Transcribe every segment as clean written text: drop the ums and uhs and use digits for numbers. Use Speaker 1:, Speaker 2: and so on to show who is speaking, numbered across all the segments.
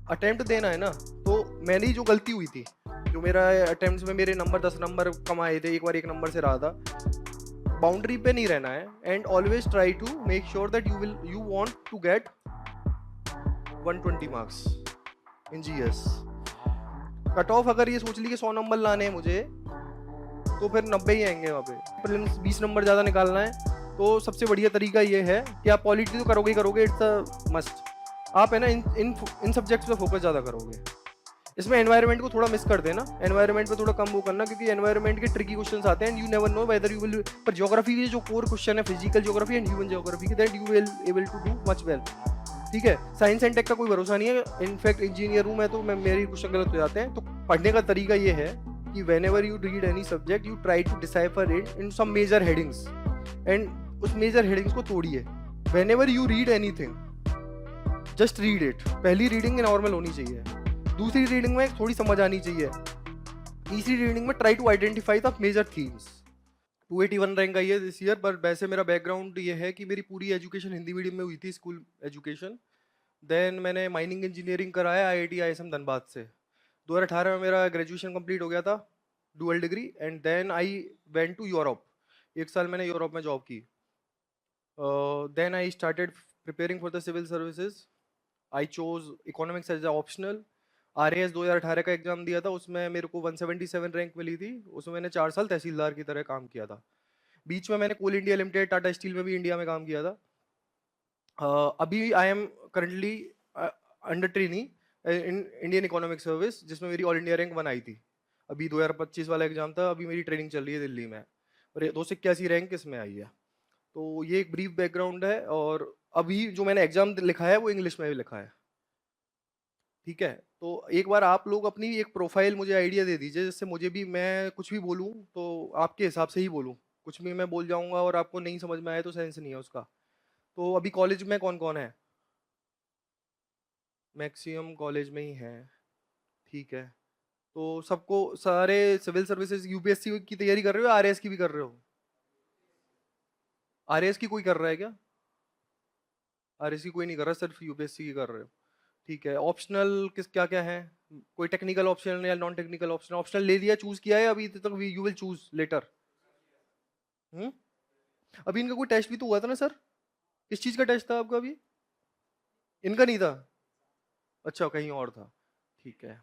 Speaker 1: Attempt देना है ना, तो मैंने जो गलती हुई थी, जो मेरा अटेम्प्ट्स में मेरे नंबर 10 नंबर कम आए थे, एक बार एक नंबर से रहा था। बाउंड्री पे नहीं रहना है and always try to make sure that you want to get 120 marks in GS. Cut off अगर ये सोच ली कि 100 नंबर लाने हैं मुझे, तो फिर 90 ही आएंगे वहाँ पे। प्रीलिम्स 20 नंबर ज़्यादा निकालना है, तो सबसे बढ़िया तरीका ये है कि आप पॉलिटी तो करोगे ही करोगे, इट्स अ मस्ट। आप है ना इन सब्जेक्ट्स पे फोकस ज़्यादा करोगे। इसमें एनवायरनमेंट को थोड़ा मिस कर देना, एनवायरनमेंट पे थोड़ा कम वो करना, क्योंकि एनवायरनमेंट के ट्रिकी क्वेश्चंस आते हैं, you never know whether you will. पर ज्योग्राफी के जो कोर क्वेश्चन है, physical geography and human geography, that you will able to do much well. ठीक है, साइंस एंड टेक का कोई भरोसा नहीं है, इनफैक्ट इंजीनियर हूँ मैं, तो मेरे क्वेश्चन गलत हो जाते हैं। तो पढ़ने का तरीका ये है कि whenever you read any subject, you try to decipher it in some major headings, and उस major headings को तोड़िए। whenever you read anything, just read it। पहली रीडिंग नॉर्मल होनी चाहिए, दूसरी रीडिंग में थोड़ी समझ आनी चाहिए, तीसरी रीडिंग में try to identify the major themes. 281 rank आई है दिस ईयर, पर वैसे मेरा बैकग्राउंड ये है कि मेरी पूरी एजुकेशन हिंदी मीडियम में हुई थी, स्कूल एजुकेशन। देन मैंने माइनिंग इंजीनियरिंग कराया IIT ISM धनबाद से। 2018 में मेरा ग्रेजुएशन कंप्लीट हो गया था, dual degree, and then I went to Europe. 1 साल मैंने यूरोप में जॉब की। Then I started preparing for the civil services. I chose economics as a optional. RAS 2018 का एग्जाम दिया था, उसमें मेरे को 177 रैंक मिली थी। उसमें मैंने 4 साल तहसीलदार की तरह काम किया था। बीच में मैंने कोल इंडिया लिमिटेड, टाटा स्टील में भी इंडिया में काम किया था। अभी I am currently under trainee in Indian economic service, जिसमें मेरी ऑल इंडिया रैंक 1 आई थी। अभी 2025 वाला एग्जाम था, अभी मेरी ट्रेनिंग चल रही है दिल्ली में, और 281 रैंक इसमें आई है। तो ये एक ब्रीफ बैकग्राउंड है, और अभी जो मैंने एग्जाम लिखा है वो इंग्लिश में भी लिखा है। ठीक है, तो एक बार आप लोग अपनी एक प्रोफाइल मुझे आइडिया दे दीजिए, जिससे मुझे भी, मैं कुछ भी बोलूँ तो आपके हिसाब से ही बोलूँ। कुछ भी मैं बोल जाऊंगा और आपको नहीं समझ में आए तो सेंस नहीं है उसका। तो अभी कॉलेज में कौन कौन है? मैक्सिमम कॉलेज में ही है। ठीक है, तो सबको, सारे सिविल सर्विसेज UPSC की तैयारी कर रहे हो, RAS की भी कर रहे हो? RAS की कोई कर रहा है क्या? RAS की कोई नहीं कर रहा, सिर्फ UPSC की कर रहे हो। ठीक है, ऑप्शनल किस क्या क्या है? कोई टेक्निकल ऑप्शन या नॉन टेक्निकल ऑप्शन? ऑप्शनल ले लिया, चूज किया है अभी तक? You will choose later. Hmm, अभी इनका कोई टेस्ट भी तो हुआ था ना सर? किस चीज का टेस्ट था आपका अभी? इनका नहीं था? अच्छा, कहीं और था। ठीक है।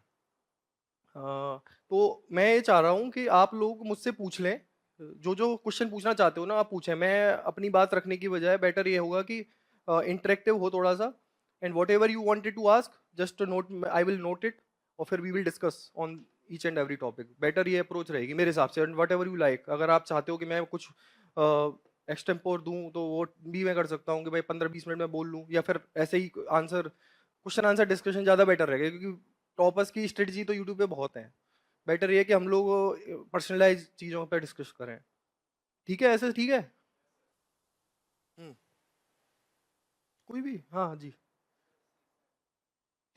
Speaker 1: तो मैं ये चाह रहा हूँ कि आप लोग मुझसे पूछ लें, जो जो क्वेश्चन पूछना चाहते हो ना आप पूछें। मैं अपनी बात रखने की बजाय बेटर ये होगा कि इंटरेक्टिव हो थोड़ा सा, and whatever you wanted to ask, just note, I will note it, और फिर we will discuss on each and every topic. Better ये अप्रोच रहेगी मेरे हिसाब से, and whatever you like. अगर आप चाहते हो कि मैं कुछ एक्सटेम्पोर दूं, तो वो भी मैं कर सकता हूँ कि भाई 15-20 मिनट में बोल लूँ, या फिर ऐसे ही आंसर, क्वेश्चन आंसर डिस्कशन ज़्यादा बेटर रहेगा, क्योंकि टॉपर्स की स्ट्रेटजी तो यूट्यूब पे बहुत है। बेटर ये है कि हम लोग पर्सनलाइज चीज़ों पे डिस्कस करें। ठीक है, ऐसे ठीक है? हम्म, कोई भी, हाँ हाँ जी।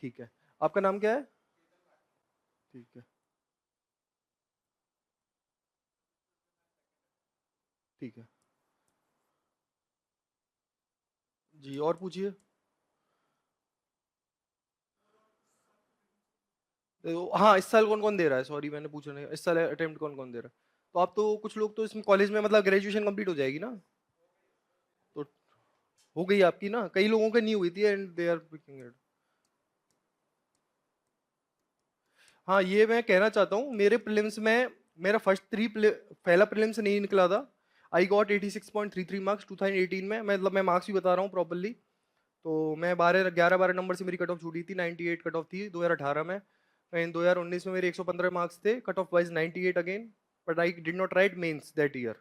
Speaker 1: ठीक है, आपका नाम क्या है? ठीक है। ठीक है जी, और पूछिए। हाँ, इस साल कौन कौन दे रहा है? सॉरी मैंने पूछा नहीं, इस साल अटेम्प्ट कौन कौन दे रहा है? तो आप तो, कुछ लोग तो इसमें कॉलेज में, मतलब ग्रेजुएशन कंप्लीट हो जाएगी ना, तो हो गई आपकी ना। कई लोगों की नहीं हुई थी and they are picking it. हाँ, ये मैं कहना चाहता हूँ, मेरे प्रीलिम्स में मेरा फर्स्ट पहला प्रीलिम्स नहीं निकला था। आई गॉट 86.33 मार्क्स 2018 में। मतलब मैं मार्क्स भी बता रहा हूँ प्रॉपरली। तो मैं 11-12 नंबर से मेरी कट ऑफ छूटी थी, 98 कट ऑफ थी 2018 में। एंड 2019 में मेरे 115 मार्क्स थे, cut off wise 98 again. But I did not write mains that year.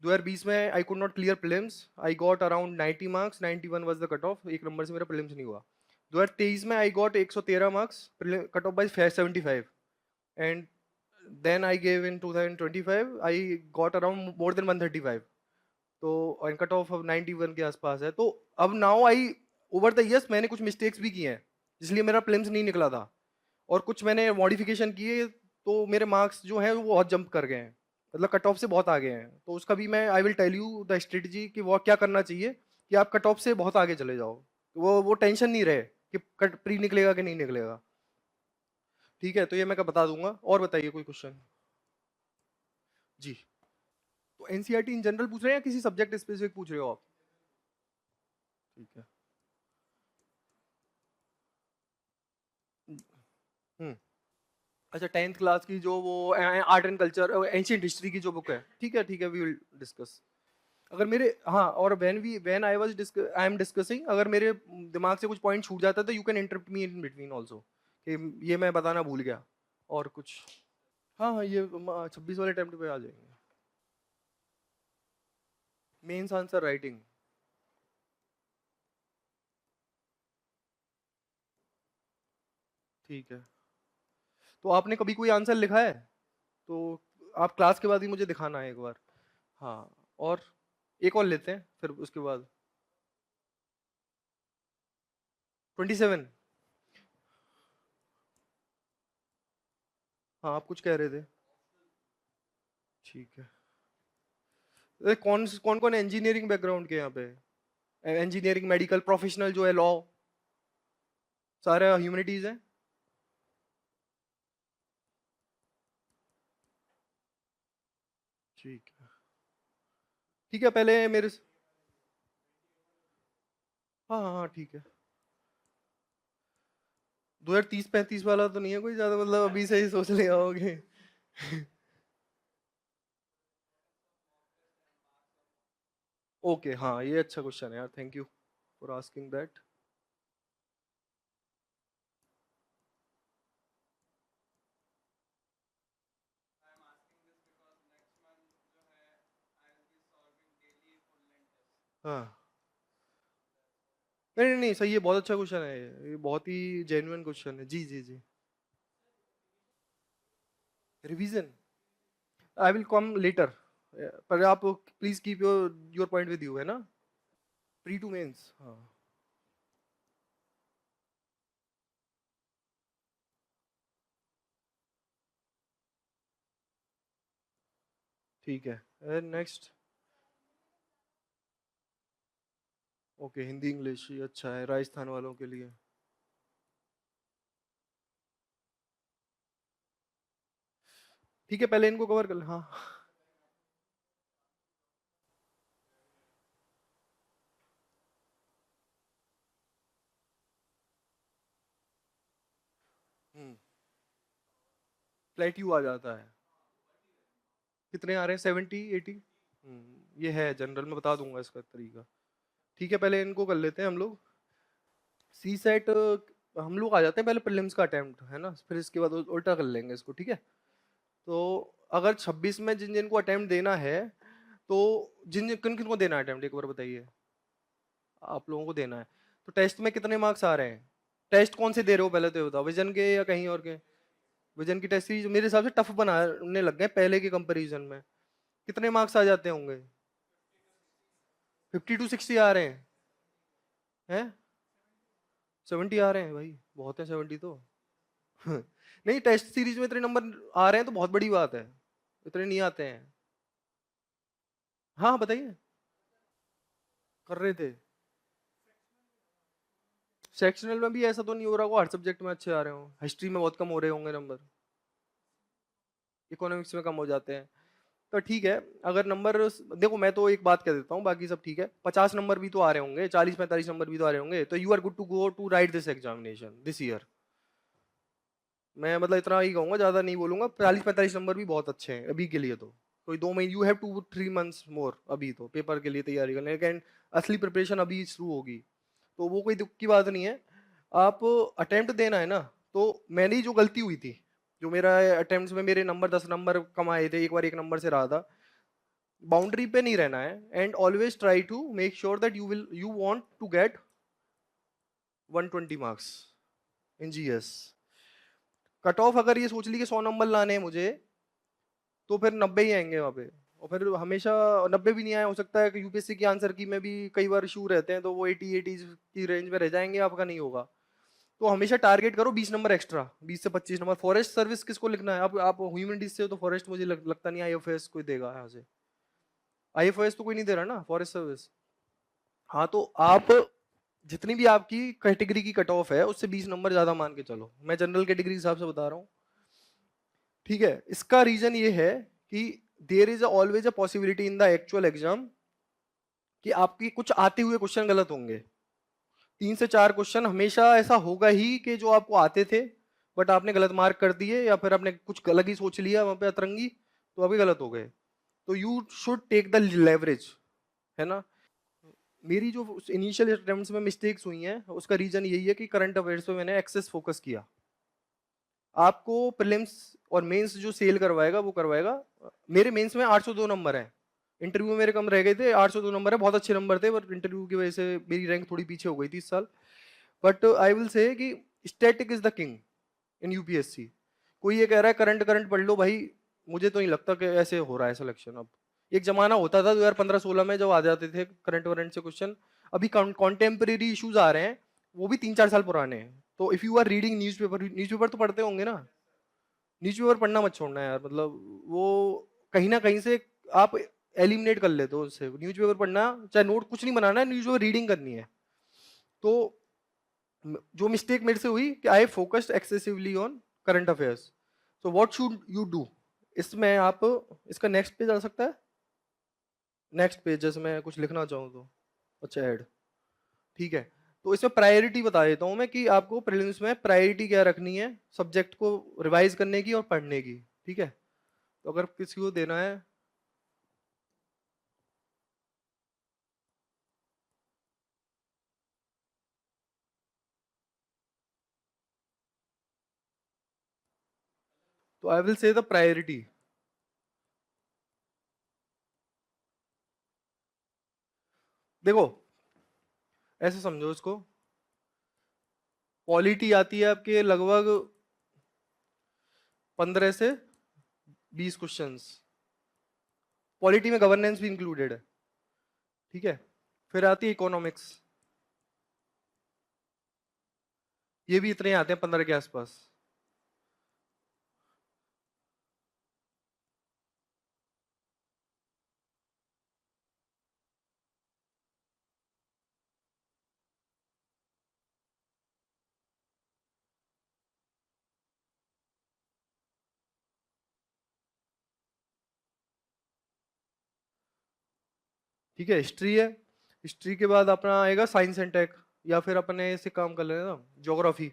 Speaker 1: 2020 में I could not clear prelims, I got around 90 marks, 91 was the cut off, एक number से मेरा प्रीलिम्स नहीं हुआ। 2023 में I got 113 marks, cut off by 75, and then I gave in 2025 I got around more than 135। तो and cut off 91 के आसपास है। तो अब now I, over the years मैंने कुछ मिस्टेक्स भी किए हैं, इसलिए मेरा प्रीलिम्स नहीं निकला था, और कुछ मैंने मॉडिफिकेशन किए, तो मेरे मार्क्स जो हैं वो बहुत जंप कर गए हैं, मतलब कट ऑफ से बहुत आगे हैं। तो उसका भी मैं, I will tell you the strategy कि वो क्या करना चाहिए कि आप कट ऑफ से बहुत आगे चले जाओ। वो टेंशन नहीं रहे कि कट प्री निकलेगा कि नहीं निकलेगा। ठीक है, तो ये मैं कब बता दूंगा। और बताइए कोई क्वेश्चन। जी। तो एनसीईआरटी इन जनरल पूछ रहे हैं या किसी सब्जेक्ट स्पेसिफिक पूछ रहे हो आप? ठीक है। हम्म। अच्छा, 10th क्लास की जो वो art and culture ancient history की जो बुक है, ठीक है ठीक है, वी विल डिस्कस। अगर मेरे, हाँ, और व्हेन आई एम डिस्कसिंग, अगर मेरे दिमाग से कुछ पॉइंट छूट जाता है तो you can interrupt me in between also, कि ये मैं बताना भूल गया और कुछ। हाँ हाँ, ये 26 वाले अटेम्प्ट पे आ जाएंगे। Mains answer writing. ठीक है, तो आपने कभी कोई आंसर लिखा है? तो आप क्लास के बाद ही मुझे दिखाना है एक बार। हाँ। और एक और लेते हैं फिर उसके बाद। 27। हाँ, आप कुछ कह रहे थे। ठीक है। कौन कौन कौन इंजीनियरिंग बैकग्राउंड के यहाँ पे? इंजीनियरिंग, मेडिकल, प्रोफेशनल जो है, लॉ, सारे ह्यूमैनिटीज हैं। ठीक है। ठीक है, पहले मेरे हाँ हाँ हाँ, ठीक है। 2030-35 वाला तो नहीं है कोई ज्यादा, मतलब अभी से ही सोच ले आओगे। ओके, हाँ, ये अच्छा क्वेश्चन है यार, thank you for asking that. हाँ, नहीं नहीं नहीं, सही है, बहुत अच्छा क्वेश्चन है ये बहुत ही जेन्युइन क्वेश्चन है। जी जी जी। Revision, I will come later, पर आप please keep your point with you, है ना? प्री टू मेंस, हाँ। ठीक है, नेक्स्ट। ओके, हिंदी इंग्लिश ये अच्छा है राजस्थान वालों के लिए। ठीक है, पहले इनको कवर कर ले, हाँ। हम्म। प्लेट्यू आ जाता है। कितने आ रहे हैं, 70-80? ये है जनरल, में बता दूंगा इसका तरीका। ठीक है, पहले इनको कर लेते हैं हम लोग। सी सेट हम लोग आ जाते हैं पहले प्रीलिम्स का अटेम्प्ट, है ना, फिर इसके बाद उल्टा कर लेंगे इसको, ठीक है? तो अगर 26 में जिन जिन को अटेम्प्ट देना है, तो जिन किन किन को देना है अटेम्प्ट, एक बार बताइए। आप लोगों को देना है। तो टेस्ट में कितने मार्क्स आ रहे हैं? टेस्ट कौन से दे रहे हो पहले तो ये बताओ, विजन के या कहीं और के? विजन की टेस्ट सीरीज मेरे हिसाब से टफ बनाने लग गए पहले के कंपैरिजन में। कितने मार्क्स आ जाते होंगे? 50 to 60 आ रहे हैं? 70 आ रहे हैं भाई, बहुत है 70 तो। नहीं, टेस्ट सीरीज में इतने नंबर आ रहे हैं तो बहुत बड़ी बात है। इतने नहीं आते हैं। हाँ, बताइए। कर रहे थे। सेक्शनल में भी ऐसा तो नहीं हो रहा होगा हर सब्जेक्ट में अच्छे आ रहे हो, हिस्ट्री में बहुत कम हो रहे होंगे नंबर, इकोनॉमिक्स में कम हो जाते हैं। तो ठीक है, अगर नंबर, देखो मैं तो एक बात कह देता हूँ, बाकी सब ठीक है, 50 नंबर भी तो आ रहे होंगे, 40-45 नंबर भी तो आ रहे होंगे, तो you are good to go to write this examination this year. मैं मतलब इतना ही कहूंगा, ज्यादा नहीं बोलूंगा, 40-45 नंबर भी बहुत अच्छे हैं अभी के लिए तो। कोई 2 महीने, यू हैव 2-3 months मोर अभी तो पेपर के लिए तैयारी करने, लेकिन असली प्रिपरेशन अभी शुरू होगी। तो वो कोई दुख की बात नहीं है। आप अटेम्प्ट देना है ना, तो मैंने जो गलती हुई थी, जो मेरा अटेम्प्ट में मेरे नंबर 10 नंबर कम आए थे, एक बार एक नंबर से रहा था। बाउंड्री पे नहीं रहना है, and always try to make sure that you want to get 120 marks in GS. Cut off अगर ये सोच ली कि 100 नंबर लाने हैं मुझे, तो फिर 90 ही आएंगे वहाँ पे। और फिर हमेशा 90 भी नहीं आया, हो सकता है कि यूपीएससी की आंसर की में भी कई बार इशू रहते हैं, तो वो 80 की रेंज में रह जाएंगे, आपका नहीं होगा। तो हमेशा टारगेट करो 20 नंबर एक्स्ट्रा, 20 से 25 नंबर। फॉरेस्ट सर्विस किसको लिखना है? आप ह्यूमैनिटीज से हो, तो फॉरेस्ट मुझे लगता नहीं आईएफएस कोई देगा यहाँ से। आईएफएस तो कोई नहीं दे रहा ना, फॉरेस्ट सर्विस। हाँ, तो आप जितनी भी आपकी कैटेगरी की कट ऑफ है उससे 20 नंबर ज्यादा मान के चलो, मैं जनरल कैटेगरी के हिसाब से बता रहा हूँ। ठीक है, इसका रीजन ये है कि there is always a possibility in the actual exam कि आपकी कुछ आते हुए क्वेश्चन गलत होंगे। 3 से 4 क्वेश्चन हमेशा ऐसा होगा ही कि जो आपको आते थे बट आपने गलत मार्क कर दिए, या फिर आपने कुछ अलग ही सोच लिया वहां पे अतरंगी, तो अभी गलत हो गए। तो you should take the leverage, है ना। मेरी जो इनिशियल अटेम्प्ट्स में मिस्टेक्स हुई हैं उसका रीजन यही है कि करंट अफेयर्स पे मैंने एक्सेस फोकस किया। आपको प्रीलिम्स और मेंस जो सेल करवाएगा वो करवाएगा। मेरे मेंस में 802 नंबर है, इंटरव्यू में मेरे कम रह गए थे, 802 नंबर है, बहुत अच्छे नंबर थे, पर इंटरव्यू की वजह से मेरी रैंक थोड़ी पीछे हो गई थी इस साल। बट आई विल से कि static is the king in UPSC. कोई ये कह रहा है करंट करंट पढ़ लो भाई, मुझे तो नहीं लगता कि ऐसे हो रहा है सिलेक्शन अब। एक जमाना होता था 2015-16 में जब आ जाते थे करंट वरेंट से क्वेश्चन। अभी कॉन्टेम्परेरी इश्यूज आ रहे हैं, वो भी 3-4 साल पुराने हैं। तो if you are reading newspaper, newspaper तो पढ़ते होंगे ना, न्यूज़पेपर पढ़ना मत छोड़ना यार, मतलब वो कहीं ना कहीं से आप एलिमिनेट कर लेते हो उससे। न्यूज़पेपर पढ़ना, चाहे नोट कुछ नहीं बनाना है, न्यूज़पेपर रीडिंग करनी है। तो जो मिस्टेक मेरे से हुई कि I focused excessively on current affairs. So what should you do, इसमें आप, इसका नेक्स्ट पेज आ सकता है, नेक्स्ट पेज जैसे मैं कुछ लिखना चाहूँ तो, अच्छा ऐड, ठीक है। तो इसमें प्रायोरिटी बता देता हूँ मैं कि आपको प्रीलिम्स में प्रायोरिटी क्या रखनी है सब्जेक्ट को रिवाइज करने की और पढ़ने की। ठीक है, तो अगर किसी को देना है, तो I will say the priority. देखो ऐसे समझो इसको, पॉलिटी आती है आपके लगभग 15 से 20 क्वेश्चंस, पॉलिटी में गवर्नेंस भी इंक्लूडेड है। ठीक है, फिर आती है इकोनॉमिक्स, ये भी इतने आते हैं 15 के आसपास। ठीक है, हिस्ट्री है, हिस्ट्री के बाद अपना आएगा साइंस एंड टेक, या फिर अपने से काम कर लेना ज्योग्राफी।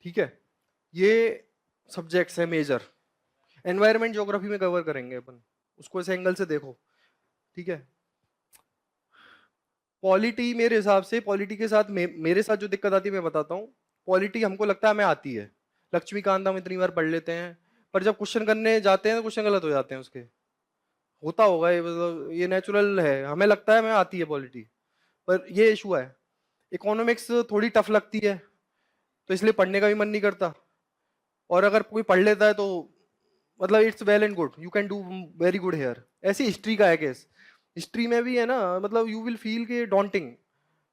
Speaker 1: ठीक है, ये सब्जेक्ट्स है मेजर। एनवायरमेंट ज्योग्राफी में कवर करेंगे अपन, उसको इस एंगल से देखो। ठीक है, पॉलिटी मेरे हिसाब से, पॉलिटी के साथ मेरे साथ जो दिक्कत आती है मैं बताता हूँ। पॉलिटी हमको लगता है हमें आती है, लक्ष्मीकांत हम इतनी बार पढ़ लेते हैं, पर जब क्वेश्चन करने जाते हैं तो क्वेश्चन गलत हो जाते हैं उसके। होता होगा ये, मतलब ये नेचुरल है, हमें लगता है हमें आती है पॉलिटी, पर ये इशू है। इकोनॉमिक्स थोड़ी टफ लगती है, तो इसलिए पढ़ने का भी मन नहीं करता। और अगर कोई पढ़ लेता है तो मतलब it's well and good, you can do very good here. ऐसी हिस्ट्री का है केस, हिस्ट्री में भी है ना, मतलब यू विल फील के डॉन्टिंग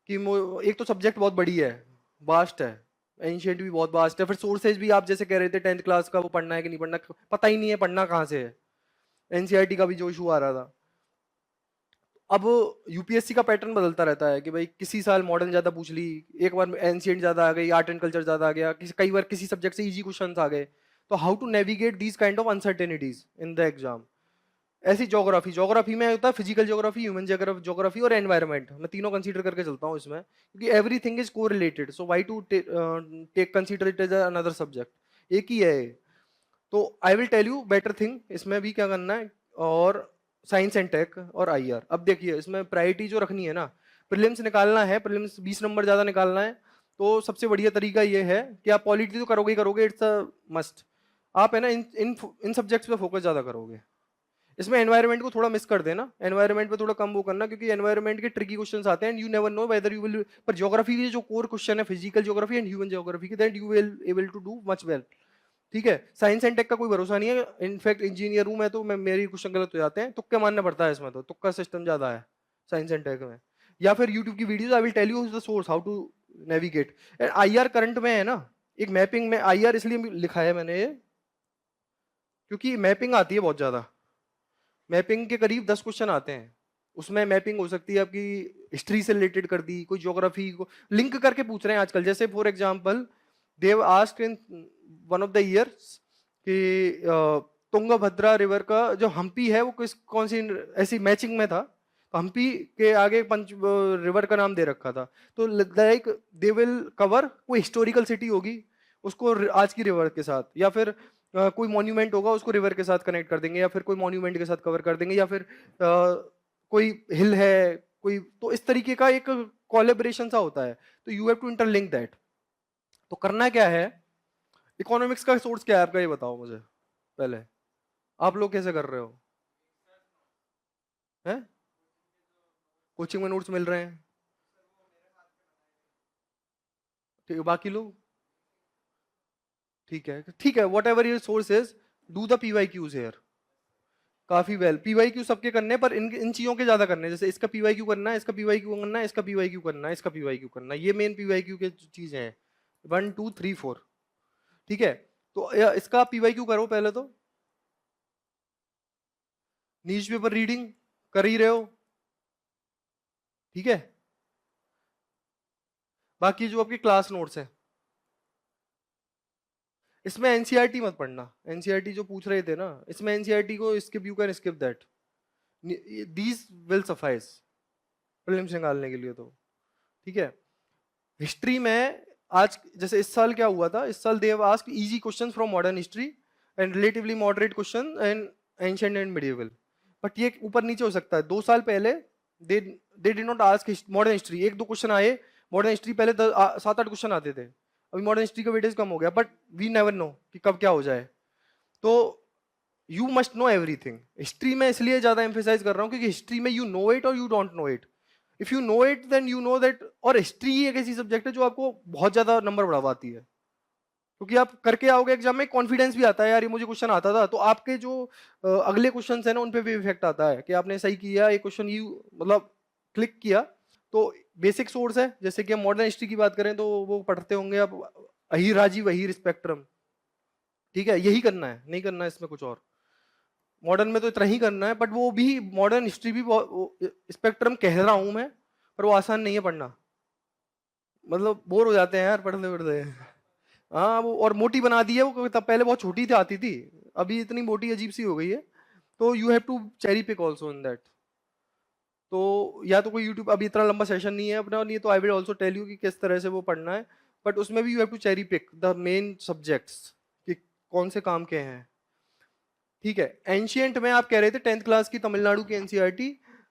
Speaker 1: कि एक तो सब्जेक्ट बहुत बड़ी है, वास्ट है, एंशियंट भी बहुत वास्ट है, फिर सोर्सेज भी आप जैसे कह रहे थे 10th क्लास का वो पढ़ना है कि नहीं पढ़ना, पता ही नहीं है पढ़ना कहाँ से है। एनसीईआरटी का भी जो इशू आ रहा था। अब यूपीएससी का पैटर्न बदलता रहता है कि भाई किसी साल मॉडर्न ज्यादा पूछ ली, एक बार एंशियंट ज्यादा आ गई, आर्ट एंड कल्चर ज्यादा आ गया, कई बार किसी सब्जेक्ट से इजी क्वेश्चंस आ गए। तो how to navigate these kind of uncertainties in the exam. ऐसी ज्योग्राफी, ज्योग्राफी में होता है फिजिकल ज्योग्राफी, ह्यूमन ज्योग्राफी और एनवायरनमेंट, मैं तीनों कंसीडर करके चलता हूँ इसमें, क्योंकि everything is correlated, so why to take consider it as another subject, एक ही है ये। तो I will tell you better thing इसमें भी क्या करना है। और साइंस एंड टेक और आईआर, अब देखिए इसमें प्रायोरिटी जो रखनी है ना, प्रीलिम्स निकालना है, प्रीलिम्स 20 नंबर ज्यादा निकालना है, तो सबसे बढ़िया तरीका ये है कि आप पॉलिटी तो करोगे ही करोगे, इट्स अ मस्ट। आप है ना इन इन इन सब्जेक्ट्स पे फोकस ज्यादा करोगे। इसमें एनवायरनमेंट को थोड़ा मिस कर देना, एनवायरनमेंट पे थोड़ा कम वो करना, क्योंकि एनवायरनमेंट के ट्रिकी क्वेश्चंस आते हैं, you never know whether you will. पर ज्योग्राफी के जो कोर क्वेश्चन है physical geography and human geography के, that you will able to do much well. ठीक है, साइंस एंड टेक का कोई भरोसा नहीं है, इनफैक्ट इंजीनियर हूं मैं तो मैं, मेरी क्वेश्चन गलत हो जाते हैं, तुक्के मारना पड़ता है इसमें, तो तुक्का सिस्टम ज्यादा है। साइंस एंड टेक में, या फिर यूट्यूब की videos, I will tell you the source how to navigate. And IR current में है ना, एक मैपिंग में आईआर इसलिए लिखा है मैंने ये, क्योंकि मैपिंग आती है बहुत ज्यादा। मैपिंग के करीब 10 क्वेश्चन आते हैं। उसमें मैपिंग हो सकती है आपकी हिस्ट्री से रिलेटेड कर दी, कोई ज्योग्राफी को लिंक करके पूछ रहे हैं आजकल। जैसे for example they asked in one of the years कि तुंगभद्रा रिवर का जो हम्पी है वो किस कौन सी ऐसी मैचिंग में था, तो हम्पी के आगे पंच रिवर का नाम दे रखा था। तो लाइक दे विल कवर कोई हिस्टोरिकल सिटी होगी उसको आज की रिवर के साथ, या फिर कोई मॉन्यूमेंट होगा उसको रिवर के साथ कनेक्ट कर देंगे, या फिर कोई मॉन्यूमेंट के साथ कवर कर देंगे, या फिर कोई हिल है कोई, तो इस तरीके का एक कोलैबोरेशन सा होता है। तो you have to interlink that. तो करना क्या है, इकोनॉमिक्स का सोर्स क्या है आपका, ये बताओ मुझे पहले। आप लोग कैसे कर रहे हो, हैं कोचिंग में नोट्स मिल रहे हैं, ठीक है, बाकी लोग ठीक है, ठीक है, whatever your source is, do the PY Qs here काफी वेल। पीवाई क्यू सबके करने हैं, पर इन इन चीजों के ज्यादा करने हैं, जैसे इसका पीवाई क्यू करना है, इसका पीवाई क्यू करना है, इसका पीवाई क्यू करना है, इसका पीवाई क्यू करना है, ये मेन पीवाई क्यू के चीजें हैं, 1 2 3 4, ठीक है। तो इसका पीवाई क्यू करो पहले तो। न्यूज पेपर रीडिंग कर ही रहे हो, ठीक है। बाकी जो आपके क्लास नोट्स हैं, इसमें एनसीईआरटी मत पढ़ना। एनसीईआरटी जो पूछ रहे थे ना, इसमें एनसीईआरटी को skip, you can skip that, these will suffice prelims निकालने के लिए, तो ठीक है। हिस्ट्री में आज जैसे इस साल क्या हुआ था, इस साल they have asked easy questions from modern history and relatively moderate question and ancient and medieval. But ये ऊपर नीचे हो सकता है। 2 साल पहले they they did not ask modern history, 1 2 question आए मॉडर्न हिस्ट्री, पहले 7 8 क्वेश्चन आते थे, अभी मॉडर्न हिस्ट्री का वेटेज कम हो गया, बट वी नेवर नो कि कब क्या हो जाए। तो you must know everything. History में इसलिए ज्यादा एम्फेसाइज कर रहा हूँ क्योंकि हिस्ट्री में यू नो इट और you don't know it. If you know it then you know that. और हिस्ट्री एक ऐसी सब्जेक्ट है जो आपको बहुत ज्यादा नंबर बढ़ावाती है, क्योंकि आप करके आओगे एग्जाम में, कॉन्फिडेंस भी आता है यार ये मुझे क्वेश्चन आता था, तो आपके जो अगले क्वेश्चन है ना उन पे भी इफेक्ट आता है कि आपने सही किया, ये क्वेश्चन यू मतलब क्लिक किया। तो बेसिक सोर्स है, जैसे कि हम मॉडर्न हिस्ट्री की बात करें तो वो पढ़ते होंगे आप, अहीर राजीव अहीर स्पेक्ट्रम, ठीक है, यही करना है, नहीं करना है इसमें कुछ और। मॉडर्न में तो इतना ही करना है, बट वो भी मॉडर्न हिस्ट्री भी स्पेक्ट्रम कह रहा हूं मैं, पर वो आसान नहीं है पढ़ना, मतलब बोर हो जाते हैं यार पढ़ते पढ़ते। हाँ वो और मोटी बना दी है वो, तब पहले बहुत छोटी थी आती थी, अभी इतनी मोटी अजीब सी हो गई है। तो you have to cherry pick also in that. तो या तो कोई यूट्यूब, अभी इतना लंबा सेशन नहीं है अपना, नहीं तो I will also tell you कि किस तरह से वो पढ़ना है, बट उसमें भी you have to cherry pick the main subjects कि कौन से काम के हैं, ठीक है। एंशियंट में आप कह रहे थे 10th क्लास की तमिलनाडु की NCERT,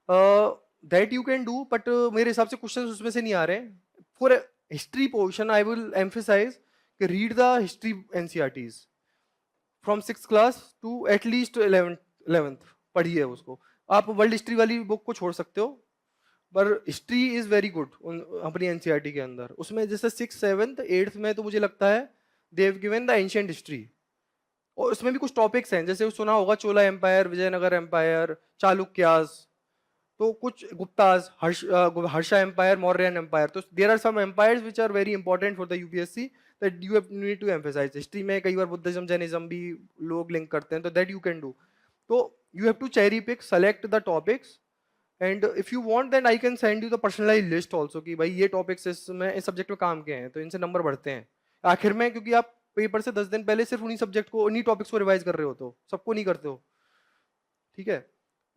Speaker 1: that you can do, but मेरे हिसाब से क्वेश्चंस उसमें से नहीं आ रहे हैं। For history portion I will emphasise कि read the history NCERTs from 6th class to at least 11th पढ़िए उसको। आप वर्ल्ड हिस्ट्री वाली बुक को छोड़ सकते हो, पर हिस्ट्री इज वेरी गुड अपनी एनसीईआरटी के अंदर। उसमें जैसे 6th 7th 8th में तो मुझे लगता है they have given the ancient history, और उसमें भी कुछ टॉपिक्स हैं, जैसे सुना होगा चोला एम्पायर, विजयनगर एम्पायर, चालुक्यास, तो कुछ गुप्ताज, हर्षा एम्पायर, मौर्यन एम्पायर। तो there are some empires which are very important for the UPSC that you have need to emphasise. History में कई बार बुद्धिज्म जैनिज्म भी लोग लिंक करते हैं, तो दैट यू कैन डू। तो you have to cherry pick, select the topics, and if you want then I can send you the personalise list also कि भाई ये टॉपिक्स इसमें इस सब्जेक्ट में काम के हैं, तो इनसे नंबर बढ़ते हैं आखिर में, क्योंकि आप पेपर से 10 दिन पहले सिर्फ उन्हीं सब्जेक्ट को, उन्हीं टॉपिक्स को रिवाइज कर रहे हो, तो सबको नहीं करते हो, ठीक है।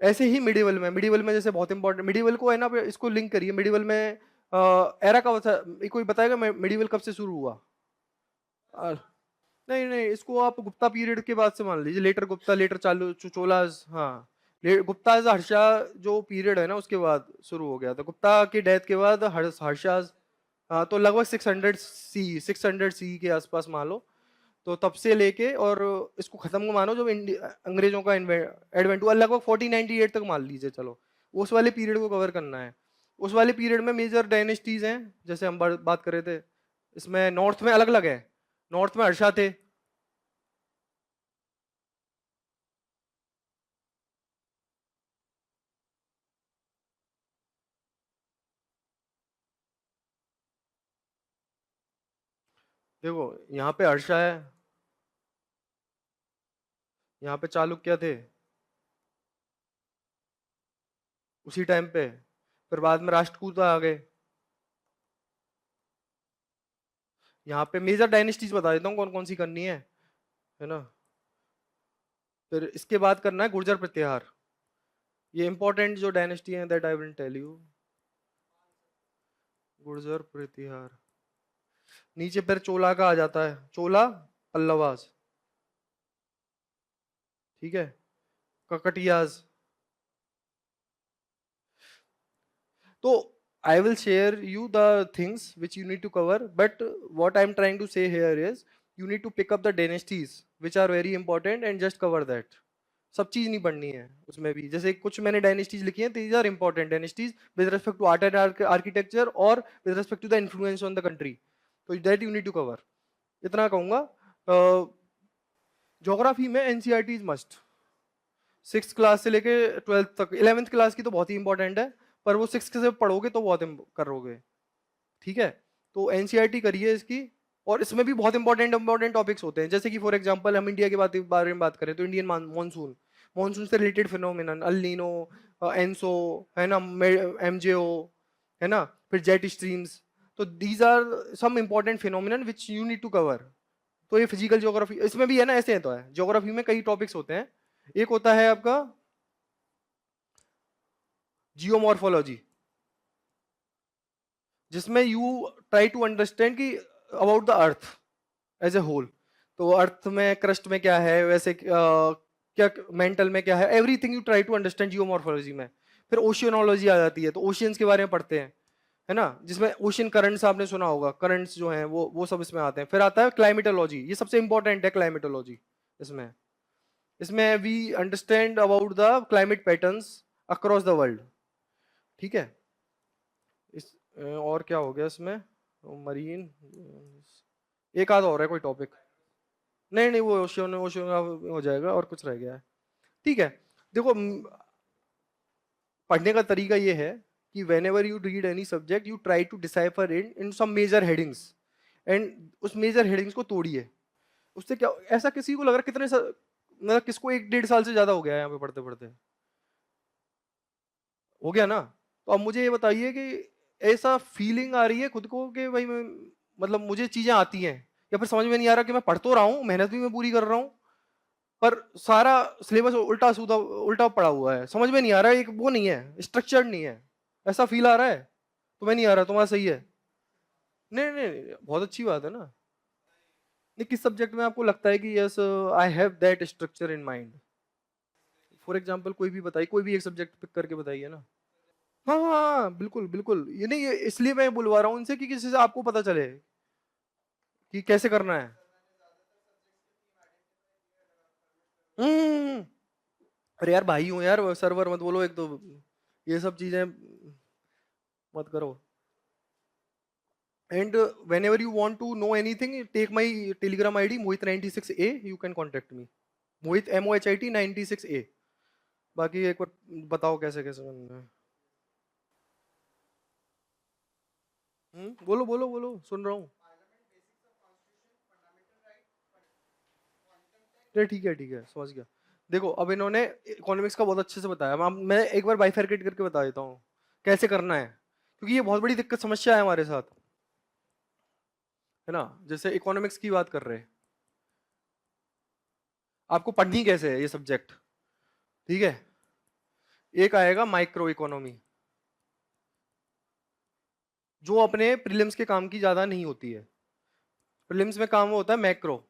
Speaker 1: ऐसे ही मिडिवल में जैसे बहुत इंपॉर्टेंट, मिडिवल को है ना, इसको लिंक करिए मिडिवल में। एरा का कोई बताएगा मिडिवल कब से शुरू हुआ? अ, नहीं नहीं, इसको आप गुप्ता पीरियड के बाद से मान लीजिए, लेटर गुप्ता, लेटर चालू चोलास, हाँ। गुप्ता हर्षा जो पीरियड है ना उसके बाद शुरू हो गया था, गुप्ता की डेथ के बाद हर्षा। हाँ, तो लगभग 600 सी के आसपास मान लो। तो तब से लेके और इसको खत्म मानो जब अंग्रेजों का एडवेंट हुआ, लगभग 1498 तक मान लीजिए, चलो उस वाले पीरियड को कवर करना है। उस वाले पीरियड में मेजर डायनेस्टीज हैं, जैसे हम बात कर रहे थे, इसमें नॉर्थ में अलग अलग है। नॉर्थ में हर्षा थे, देखो यहाँ पे हर्षा है, यहाँ पे चालुक्य थे उसी टाइम पे, फिर बाद में राष्ट्रकूट आ गए। यहाँ पे मेजर डायनेस्टीज बता देता हूँ कौन कौन सी करनी है ना। फिर इसके बाद करना है गुर्जर प्रतिहार। ये इंपॉर्टेंट जो डायनेस्टी है that I will tell you. Gurjara Pratihara, नीचे फिर चोला का आ जाता है, चोला पल्लवास, ठीक है, ककटियाज। तो I will share you the things which you need to cover, but what I'm trying to say here is you need to pick up the dynasties which are very important and just cover that. सब चीज नहीं पढ़नी है उसमें भी, जैसे कुछ मैंने डायनेस्टीज लिखी हैं, these are important dynasties with respect to art and architecture और with respect to the influence on the country, तो that you need to cover। इतना कहूंगा। ज्योग्राफी में NCERT is must, 6th class से लेके 12th तक। 11th क्लास की तो बहुत ही इंपॉर्टेंट है, पर वो 6th से पढ़ोगे तो बहुत करोगे, ठीक है। तो एनसीईआरटी करिए इसकी, और इसमें भी बहुत इंपॉर्टेंट इंपॉर्टेंट टॉपिक्स होते हैं, जैसे कि फॉर एग्जांपल हम इंडिया के बारे में बात करें तो इंडियन मानसून, मानसून से related phenomenon, El Nino, ENSO, है ना, एमजेओ, है ना, फिर जेट स्ट्रीम्स। तो these are some important phenomenon which you need to cover. तो ये फिजिकल ज्योग्राफी इसमें भी है ना, ऐसे है तो है, ज्योग्राफी में कई टॉपिक्स होते हैं। एक होता है आपका जियोमॉर्फोलॉजी, जिसमें यू ट्राई टू अंडरस्टैंड कि about the earth as a whole. तो अर्थ में क्रस्ट में क्या है, वैसे क्या मेंटल में क्या है, everything you try to understand geomorphology में। फिर ओशियनोलॉजी आ जाती है, तो ओशियंस के बारे में पढ़ते हैं, है ना, जिसमें ओशियन करंट्स आपने सुना होगा, करंट्स जो हैं वो सब इसमें आते हैं। फिर आता है क्लाइमेटोलॉजी, ये सबसे इंपॉर्टेंट है क्लाइमेटोलॉजी। इसमें इसमें we understand about the climate patterns across the world, ठीक है। इस और क्या हो गया इसमें, मरीन, एक आधा और है कोई टॉपिक। नहीं नहीं, वो ओशियन ओशियन हो जाएगा, और कुछ रह गया है, ठीक है। देखो पढ़ने का तरीका ये है कि whenever you read any subject you try to decipher in some major headings, and उस मेजर हेडिंग्स को तोड़िए। उससे क्या, ऐसा किसी को लग रहा है मतलब किसको 1-1.5 साल से ज्यादा हो गया है यहाँ पे पढ़ते पढ़ते, हो गया ना। तो अब मुझे ये बताइए कि ऐसा फीलिंग आ रही है खुद को कि भाई मतलब मुझे चीजें आती हैं, या फिर समझ में नहीं आ रहा कि मैं पढ़ तो रहा हूँ, मेहनत भी मैं पूरी कर रहा हूँ, पर सारा सिलेबस उल्टा सूदा उल्टा पड़ा हुआ है, समझ में नहीं आ रहा है, एक वो नहीं है, स्ट्रक्चर्ड नहीं है। ऐसा फील आ रहा है? तुम्हें नहीं आ रहा, तुम्हारा सही है। नहीं नहीं नहीं, बहुत अच्छी बात है ना। नहीं, किस सब्जेक्ट में आपको लगता है कि yes I have that structure in mind? For example कोई भी बताइए, कोई भी एक सब्जेक्ट पिक करके बताइए ना। हाँ हाँ हाँ, बिल्कुल बिल्कुल, ये नहीं, ये इसलिए मैं बुलवा रहा हूँ इनसे कि किसी से आपको पता चले कि कैसे करना है। हम्म। अरे यार भाई हूँ यार, सर्वर मत बोलो, एक तो ये सब चीजें मत करो। And whenever you want to know anything, take my Telegram ID Mohit96A. You can contact me. Mohit MOHIT 96A. बाकी एक बार बताओ कैसे कैसे करना है। बोलो बोलो बोलो, सुन रहा हूँ। नहीं ठीक है, समझ गया। देखो अब इन्होंने इकोनॉमिक्स का बहुत अच्छे से बताया, मैं एक बार बाइफरकेट करके बता देता हूँ कैसे करना है, क्योंकि ये बहुत बड़ी दिक्कत समस्या है हमारे साथ, है ना। जैसे इकोनॉमिक्स की बात कर रहे हैं, आपको पढ़नी कैसे है ये सब्जेक्ट, ठीक है। एक आएगा माइक्रो इकोनॉमी, जो अपने प्रीलिम्स के काम की ज्यादा नहीं होती है। प्रीलिम्स में काम होता है मैक्रो।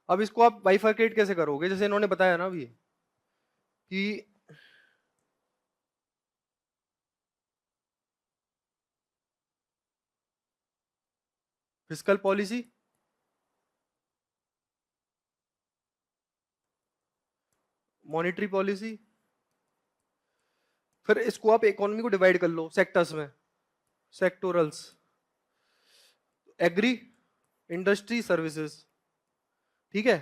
Speaker 1: अब इसको आप बाइफरकेट कैसे करोगे, जैसे इन्होंने बताया ना अभी कि फिस्कल पॉलिसी, मॉनेटरी पॉलिसी, फिर इसको आप इकोनॉमी को डिवाइड कर लो सेक्टर्स में, सेक्टोरल्स, एग्री, इंडस्ट्री, सर्विसेज, ठीक है।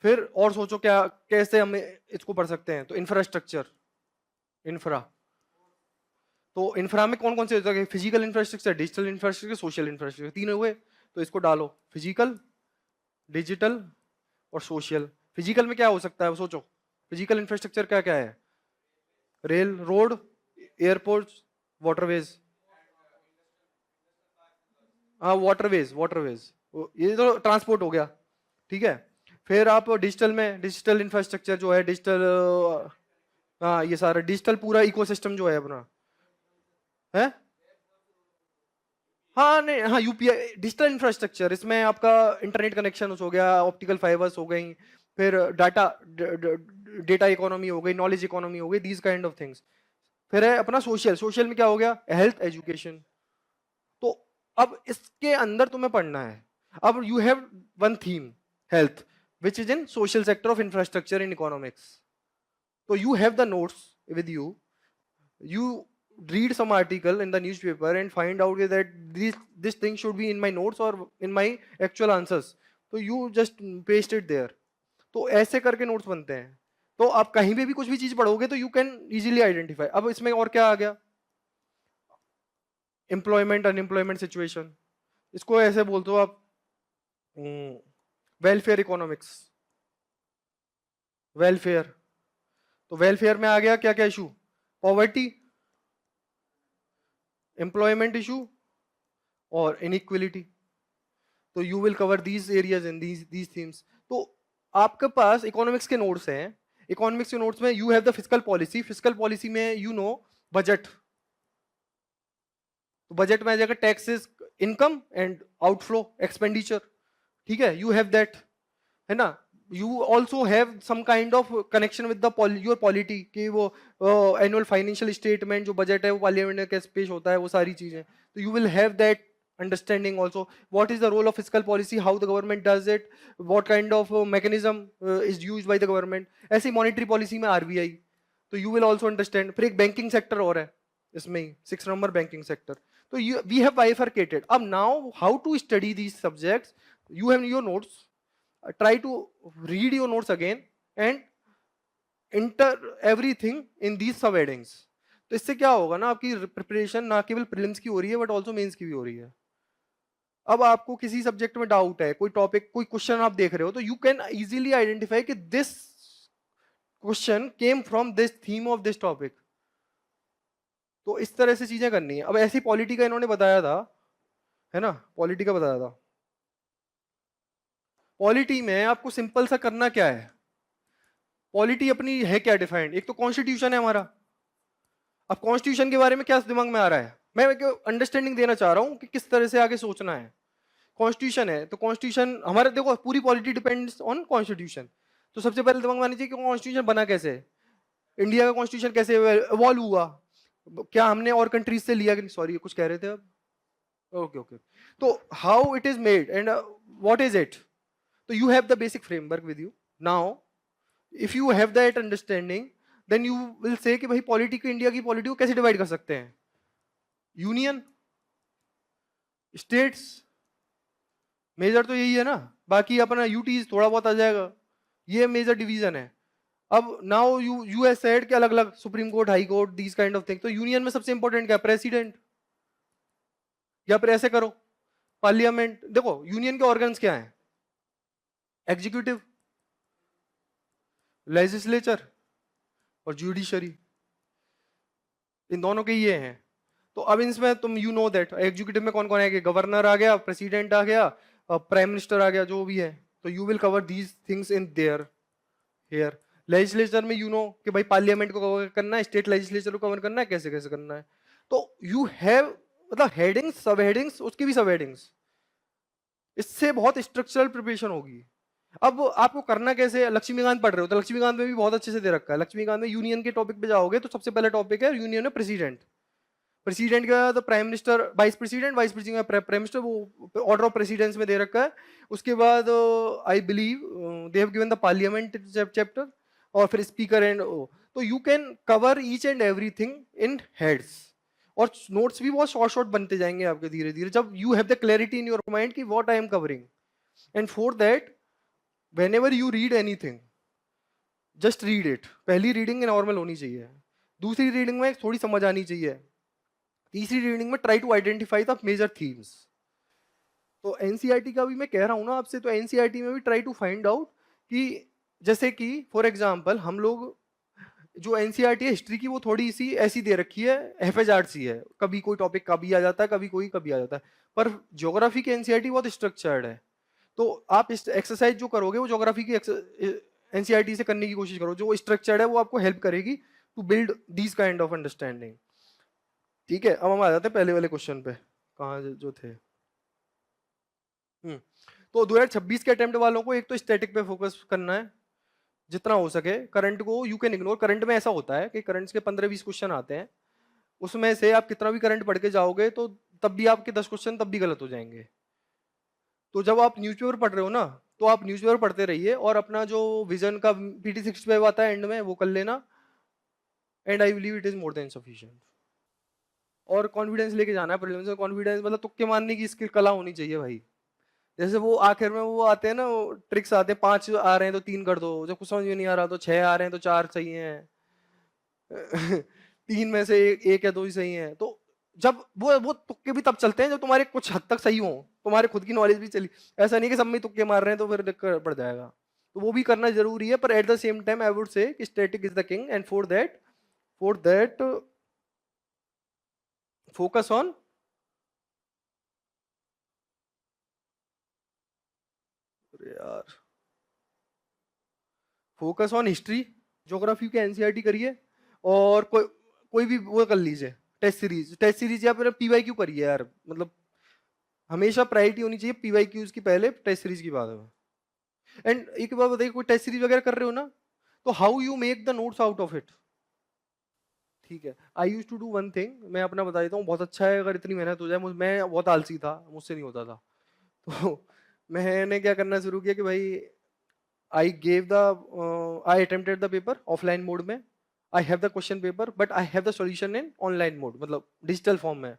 Speaker 1: फिर और सोचो क्या, कैसे हम इसको पढ़ सकते हैं, तो इंफ्रास्ट्रक्चर, इंफ्रा। तो इंफ्रा में कौन कौन से होते हैं? Physical infrastructure, digital infrastructure, social infrastructure, तीन हुए। तो इसको डालो, फिजिकल, डिजिटल और सोशल। फिजिकल में क्या हो सकता है, सोचो। फिजिकल इंफ्रास्ट्रक्चर क्या क्या है? Rail, road, airport, waterways. हाँ, वाटरवेज, वाटरवेज, ये तो ट्रांसपोर्ट हो गया, ठीक है। फिर आप डिजिटल में, डिजिटल इंफ्रास्ट्रक्चर जो है, डिजिटल, हाँ ये सारा डिजिटल पूरा इकोसिस्टम जो है अपना है। हाँ नहीं, हाँ यूपीआई डिजिटल इंफ्रास्ट्रक्चर, इसमें आपका इंटरनेट कनेक्शन हो गया, ऑप्टिकल फाइबर्स हो गई, फिर डाटा, डेटा इकोनॉमी हो गई, नॉलेज इकोनॉमी हो गई, दीज काइंड ऑफ थिंग्स। फिर है अपना सोशल, सोशल में क्या हो गया? Health, education. तो अब इसके अंदर तुम्हें पढ़ना है। अब you have one theme, health, which is in social sector of infrastructure in economics. तो you have the notes with you read some article in the newspaper and find out that this thing should be in my notes or in my actual answers, तो you just paste it there। तो ऐसे करके notes बनते हैं। तो आप कहीं पे भी कुछ भी चीज पढ़ोगे तो यू कैन इजीली आइडेंटिफाई। अब इसमें और क्या आ गया? एम्प्लॉयमेंट, अनएम्प्लॉयमेंट सिचुएशन, इसको ऐसे बोल दो आप, वेलफेयर इकोनॉमिक्स, वेलफेयर। तो वेलफेयर में आ गया क्या क्या इशू? पॉवर्टी, एम्प्लॉयमेंट इशू और इनइक्वलिटी। तो you will cover these areas in these themes. तो आपके पास इकोनॉमिक्स के नोट्स हैं। इकोनॉमिक्स के नोट्स में you have the fiscal policy. Fiscal policy में यू नो बजट। तो बजट में आ जाएगा taxes, income and outflow, expenditure, ठीक है, यू हैव दैट, है ना। You also have some kind of connection with the your polity, कि वो एनुअल फाइनेंशियल स्टेटमेंट जो बजट है वो पार्लियामेंट में कैसे पेश होता है, वो सारी चीजें। तो you will have that understanding also, what is the role of fiscal policy, how the government does it, what kind of mechanism is used by the government। ऐसी monetary policy में RBI, तो you will also understand। फिर एक banking sector और है इसमें ही, 6 number banking sector। तो we have bifurcated। अब now how to study these subjects, you have your notes, try to read your notes again and enter everything in these subheadings। तो इससे क्या होगा ना, आपकी प्रिपरेशन ना केवल प्रीलिम्स की हो रही है बट ऑल्सो मेंस की भी हो रही है। अब आपको किसी सब्जेक्ट में डाउट है, कोई टॉपिक, कोई क्वेश्चन आप देख रहे हो, तो यू कैन इजीली आइडेंटिफाई कि this question came from this theme of this topic. तो इस तरह से चीजें करनी है। अब ऐसी पॉलिटी का इन्होंने बताया था, है ना, पॉलिटी का बताया था। पॉलिटी में आपको सिंपल सा करना क्या है, पॉलिटी अपनी है क्या डिफाइंड, एक तो कॉन्स्टिट्यूशन है हमारा। अब कॉन्स्टिट्यूशन के बारे में क्या दिमाग में आ रहा है, मैं अंडरस्टैंडिंग देना चाह रहा हूं कि किस तरह से आगे सोचना है। कॉन्स्टिट्यूशन है, तो कॉन्स्टिट्यूशन हमारा, देखो पूरी पॉलिटी डिपेंड्स ऑन कॉन्स्टिट्यूशन। तो सबसे पहले दिमाग में आनी चाहिए कि कॉन्स्टिट्यूशन बना कैसे है, इंडिया का कॉन्स्टिट्यूशन कैसे इवॉल्व हुआ, क्या हमने और कंट्रीज से लिया कि नहीं। सॉरी, कुछ कह रहे थे अब, ओके ओके। तो how it is made and what is it. तो you have the basic framework with you now. If you have that understanding then you will say कि भाई पॉलिटी की, इंडिया की पॉलिटी को कैसे डिवाइड कर सकते हैं, यूनियन, स्टेट्स, मेजर तो यही है ना, बाकी अपना यूटीज थोड़ा बहुत आ जाएगा, ये मेजर डिवीजन है। अब नाउ यू हैव सेड कि अलग अलग supreme court, high court, these kind of thing. तो यूनियन में सबसे इंपॉर्टेंट क्या, प्रेसिडेंट, या फिर ऐसे करो पार्लियामेंट। देखो यूनियन के ऑर्गन्स क्या हैं, एग्जीक्यूटिव, लेजिस्लेचर और जुडिशरी, इन दोनों के ये हैं। तो अब इसमें तुम यू नो दैट एग्जीक्यूटिव में कौन कौन है, कि गवर्नर आ गया, प्रेसिडेंट आ गया, प्राइम मिनिस्टर आ गया, जो भी है। तो you will cover these things in there here. Legislature में यू नो कि भाई पार्लियामेंट को कवर करना है, स्टेट लेजिस्लेचर को कवर करना है, कैसे कैसे करना है। तो यू हैव, मतलब हेडिंग्स, सब हेडिंग्स, उसकी भी सब हेडिंग्स, इससे बहुत स्ट्रक्चरल प्रिपरेशन होगी। अब आपको करना कैसे, लक्ष्मीकांत पढ़ रहे हो तो लक्ष्मीकांत में भी बहुत अच्छे से दे रखा है। लक्ष्मीकांत में यूनियन के टॉपिक पे जाओगे तो सबसे पहला टॉपिक है यूनियन में प्रेसिडेंट। प्रेसिडेंट का तो prime minister, vice president, vice president का प्राइम मिनिस्टर, वो ऑर्डर ऑफ प्रेसिडेंस में दे रखा है। उसके बाद I believe they have given the parliament chapter, और फिर स्पीकर एंड तो you can cover each and everything in heads. और नोट्स भी बहुत शॉर्ट शॉर्ट बनते जाएंगे आपके धीरे धीरे, जब you have the clarity in your mind कि what I am covering. And for that whenever you read anything just read it। पहली रीडिंग नॉर्मल होनी चाहिए, दूसरी रीडिंग में थोड़ी समझ आनी चाहिए, तीसरी रीडिंग में try to identify the major themes. तो एनसीईआरटी का भी मैं कह रहा हूँ ना आपसे, तो एनसीईआरटी में भी ट्राई टू फाइंड आउट कि जैसे कि फॉर एग्जांपल हम लोग जो एनसीईआरटी है हिस्ट्री की वो थोड़ी सी ऐसी दे रखी है, हैफेजार्ड सी है, कभी कोई टॉपिक कभी आ जाता है, कभी कोई कभी आ जाता है। पर ज्योग्राफी की एनसीईआरटी बहुत स्ट्रक्चर्ड है। तो आप इस एक्सरसाइज जो करोगे वो ज्योग्राफी की एनसीईआरटी से करने की कोशिश करो, जो स्ट्रक्चर्ड है वो आपको हेल्प करेगी to build these kind of understanding. ठीक है, अब हम आ जाते हैं पहले वाले क्वेश्चन पे, कहाँ जो थे। तो 2026 के अटेम्प्ट वालों को एक तो स्टैटिक पे फोकस करना है जितना हो सके। करंट को यू कैन इग्नोर। करंट में ऐसा होता है कि करंट्स के 15-20 क्वेश्चन आते हैं, उसमें से आप कितना भी करंट पढ़ के जाओगे तो तब भी आपके 10 क्वेश्चन तब भी गलत हो जाएंगे। तो जब आप न्यूज़पेपर पढ़ रहे हो ना, तो आप न्यूज़पेपर पढ़ते रहिए और अपना जो विजन का पीटी 65 आता है एंड में वो कर लेना, and I believe it is more than sufficient. और कॉन्फिडेंस लेके जाना है प्रीलिम्स में। कॉन्फिडेंस मतलब तुक्के मारने की स्किल, कला होनी चाहिए भाई। जैसे वो आखिर में वो आते हैं ना, वो ट्रिक्स आते हैं, 5 आ रहे हैं तो 3 कर दो, जब कुछ समझ में नहीं आ रहा तो 6 आ रहे हैं तो 4 सही हैं। 3 में से एक या 2 ही सही हैं। तो जब वो तुक्के भी तब चलते हैं जब तुम्हारे कुछ हद तक सही हो, तुम्हारे खुद की नॉलेज भी चली। ऐसा नहीं कि सब में तुक्के मार रहे हैं तो फिर दिक्कत पड़ जाएगा। तो वो भी करना जरूरी है, पर at the same time I would से static is the king, and for that focus on यार फोकस ऑन हिस्ट्री। ज्योग्राफी के एनसीईआरटी करिए, और कोई भी वो कर लीजिए, टेस्ट सीरीज या फिर पीवाईक्यू करिए यार। मतलब हमेशा प्रायोरिटी होनी चाहिए पीवाईक्यूज की पहले, टेस्ट सीरीज की बाद में। एंड एक बात बताइए, कोई टेस्ट सीरीज वगैरह कर रहे हो ना, तो how you make the notes out of it. ठीक है, I use to do one thing, मैं अपना बता देता हूँ, बहुत अच्छा है अगर इतनी मेहनत हो जाए। मैं बहुत आलसी था, मुझसे नहीं होता था। तो मैंने क्या करना शुरू किया कि भाई I attempted the paper offline mode में, I have the question paper but I have the solution in online mode, मतलब डिजिटल फॉर्म में।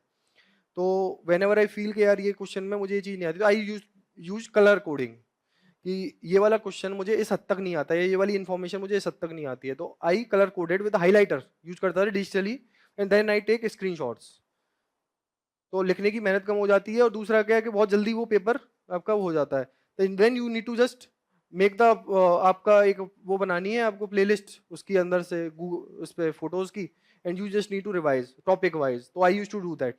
Speaker 1: तो whenever I feel कि यार ये क्वेश्चन में मुझे ये चीज नहीं आती, तो आई यूज कलर कोडिंग, कि ये वाला क्वेश्चन मुझे इस हद तक नहीं आता है, ये वाली इन्फॉर्मेशन मुझे इस हद तक नहीं आती है, तो I colour coded with highlighter use करता था digitally, and then I take screenshots. तो लिखने की मेहनत कम हो जाती है, और दूसरा क्या है कि बहुत जल्दी वो पेपर आपका वो हो जाता है। तो then you need to just make the आपका एक वो बनानी है आपको प्लेलिस्ट उसकी अंदर से उस पे फोटोज की, and you just need to revise topic wise. तो I use to do that,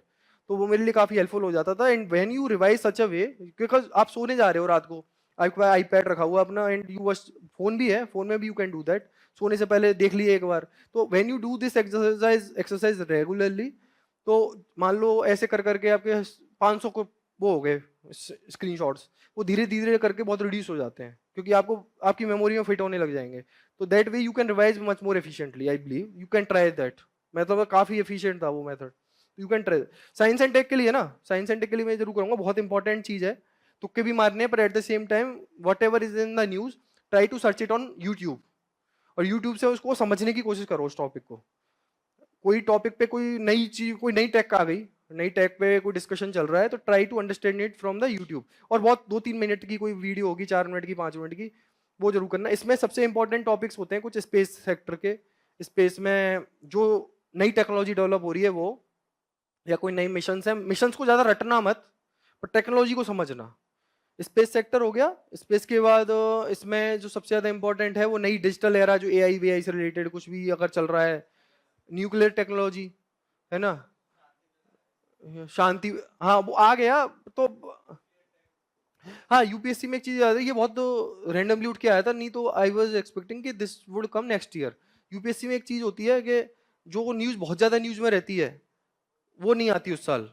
Speaker 1: तो वो मेरे लिए काफी हेल्पफुल हो जाता था। And when you revise such a way, because आप सोने जा रहे हो रात को, आपके पास आईपैड रखा हुआ अपना, एंड यू बस, फोन भी है, फोन में भी यू कैन डू दैट, सोने से पहले देख लिए एक बार। तो when you do this exercise regularly, तो मान लो ऐसे कर करके आपके 500 को वो हो गए स्क्रीनशॉट्स, वो धीरे धीरे करके बहुत रिड्यूस हो जाते हैं, क्योंकि आपको आपकी मेमोरी में फिट होने लग जाएंगे। तो that way you can revise much more efficiently, I believe you can try that. मतलब काफी एफिशिएंट था वो method, you can try. Science and tech के लिए ना, साइंस एंड टेक के लिए मैं जरूर करूंगा, बहुत इंपॉर्टेंट चीज है। तुक्के भी मारने हैं, पर at the same time whatever is in the news, try to search it on YouTube, और यूट्यूब से उसको समझने की कोशिश करो उस टॉपिक को। कोई टॉपिक पे कोई नई चीज, कोई नई टेक आ गई, नई टेक पे कोई डिस्कशन चल रहा है, तो try to understand it from the YouTube. और बहुत 2-3 मिनट की कोई वीडियो होगी, 4 मिनट की, 5 मिनट की, वो जरूर करना। इसमें सबसे इंपॉर्टेंट टॉपिक्स होते हैं कुछ स्पेस सेक्टर के, स्पेस में जो नई टेक्नोलॉजी डेवलप हो रही है वो, या कोई नई मिशन है, मिशन को ज्यादा रटना मत, पर टेक्नोलॉजी को समझना। स्पेस सेक्टर हो गया। स्पेस के बाद इसमें जो सबसे ज्यादा इंपॉर्टेंट है वो नई डिजिटल एरा, जो एआई वीआई से रिलेटेड कुछ भी अगर चल रहा है, न्यूक्लियर टेक्नोलॉजी, है ना, शांति, हाँ वो आ गया। तो हाँ, यूपीएससी में एक चीज याद है, ये बहुत तो रैंडमली उठ के आया था, नहीं तो आई वाज एक्सपेक्टिंग कि this would come next year. UPSC में एक चीज होती है कि जो न्यूज बहुत ज्यादा न्यूज में रहती है वो नहीं आती उस साल,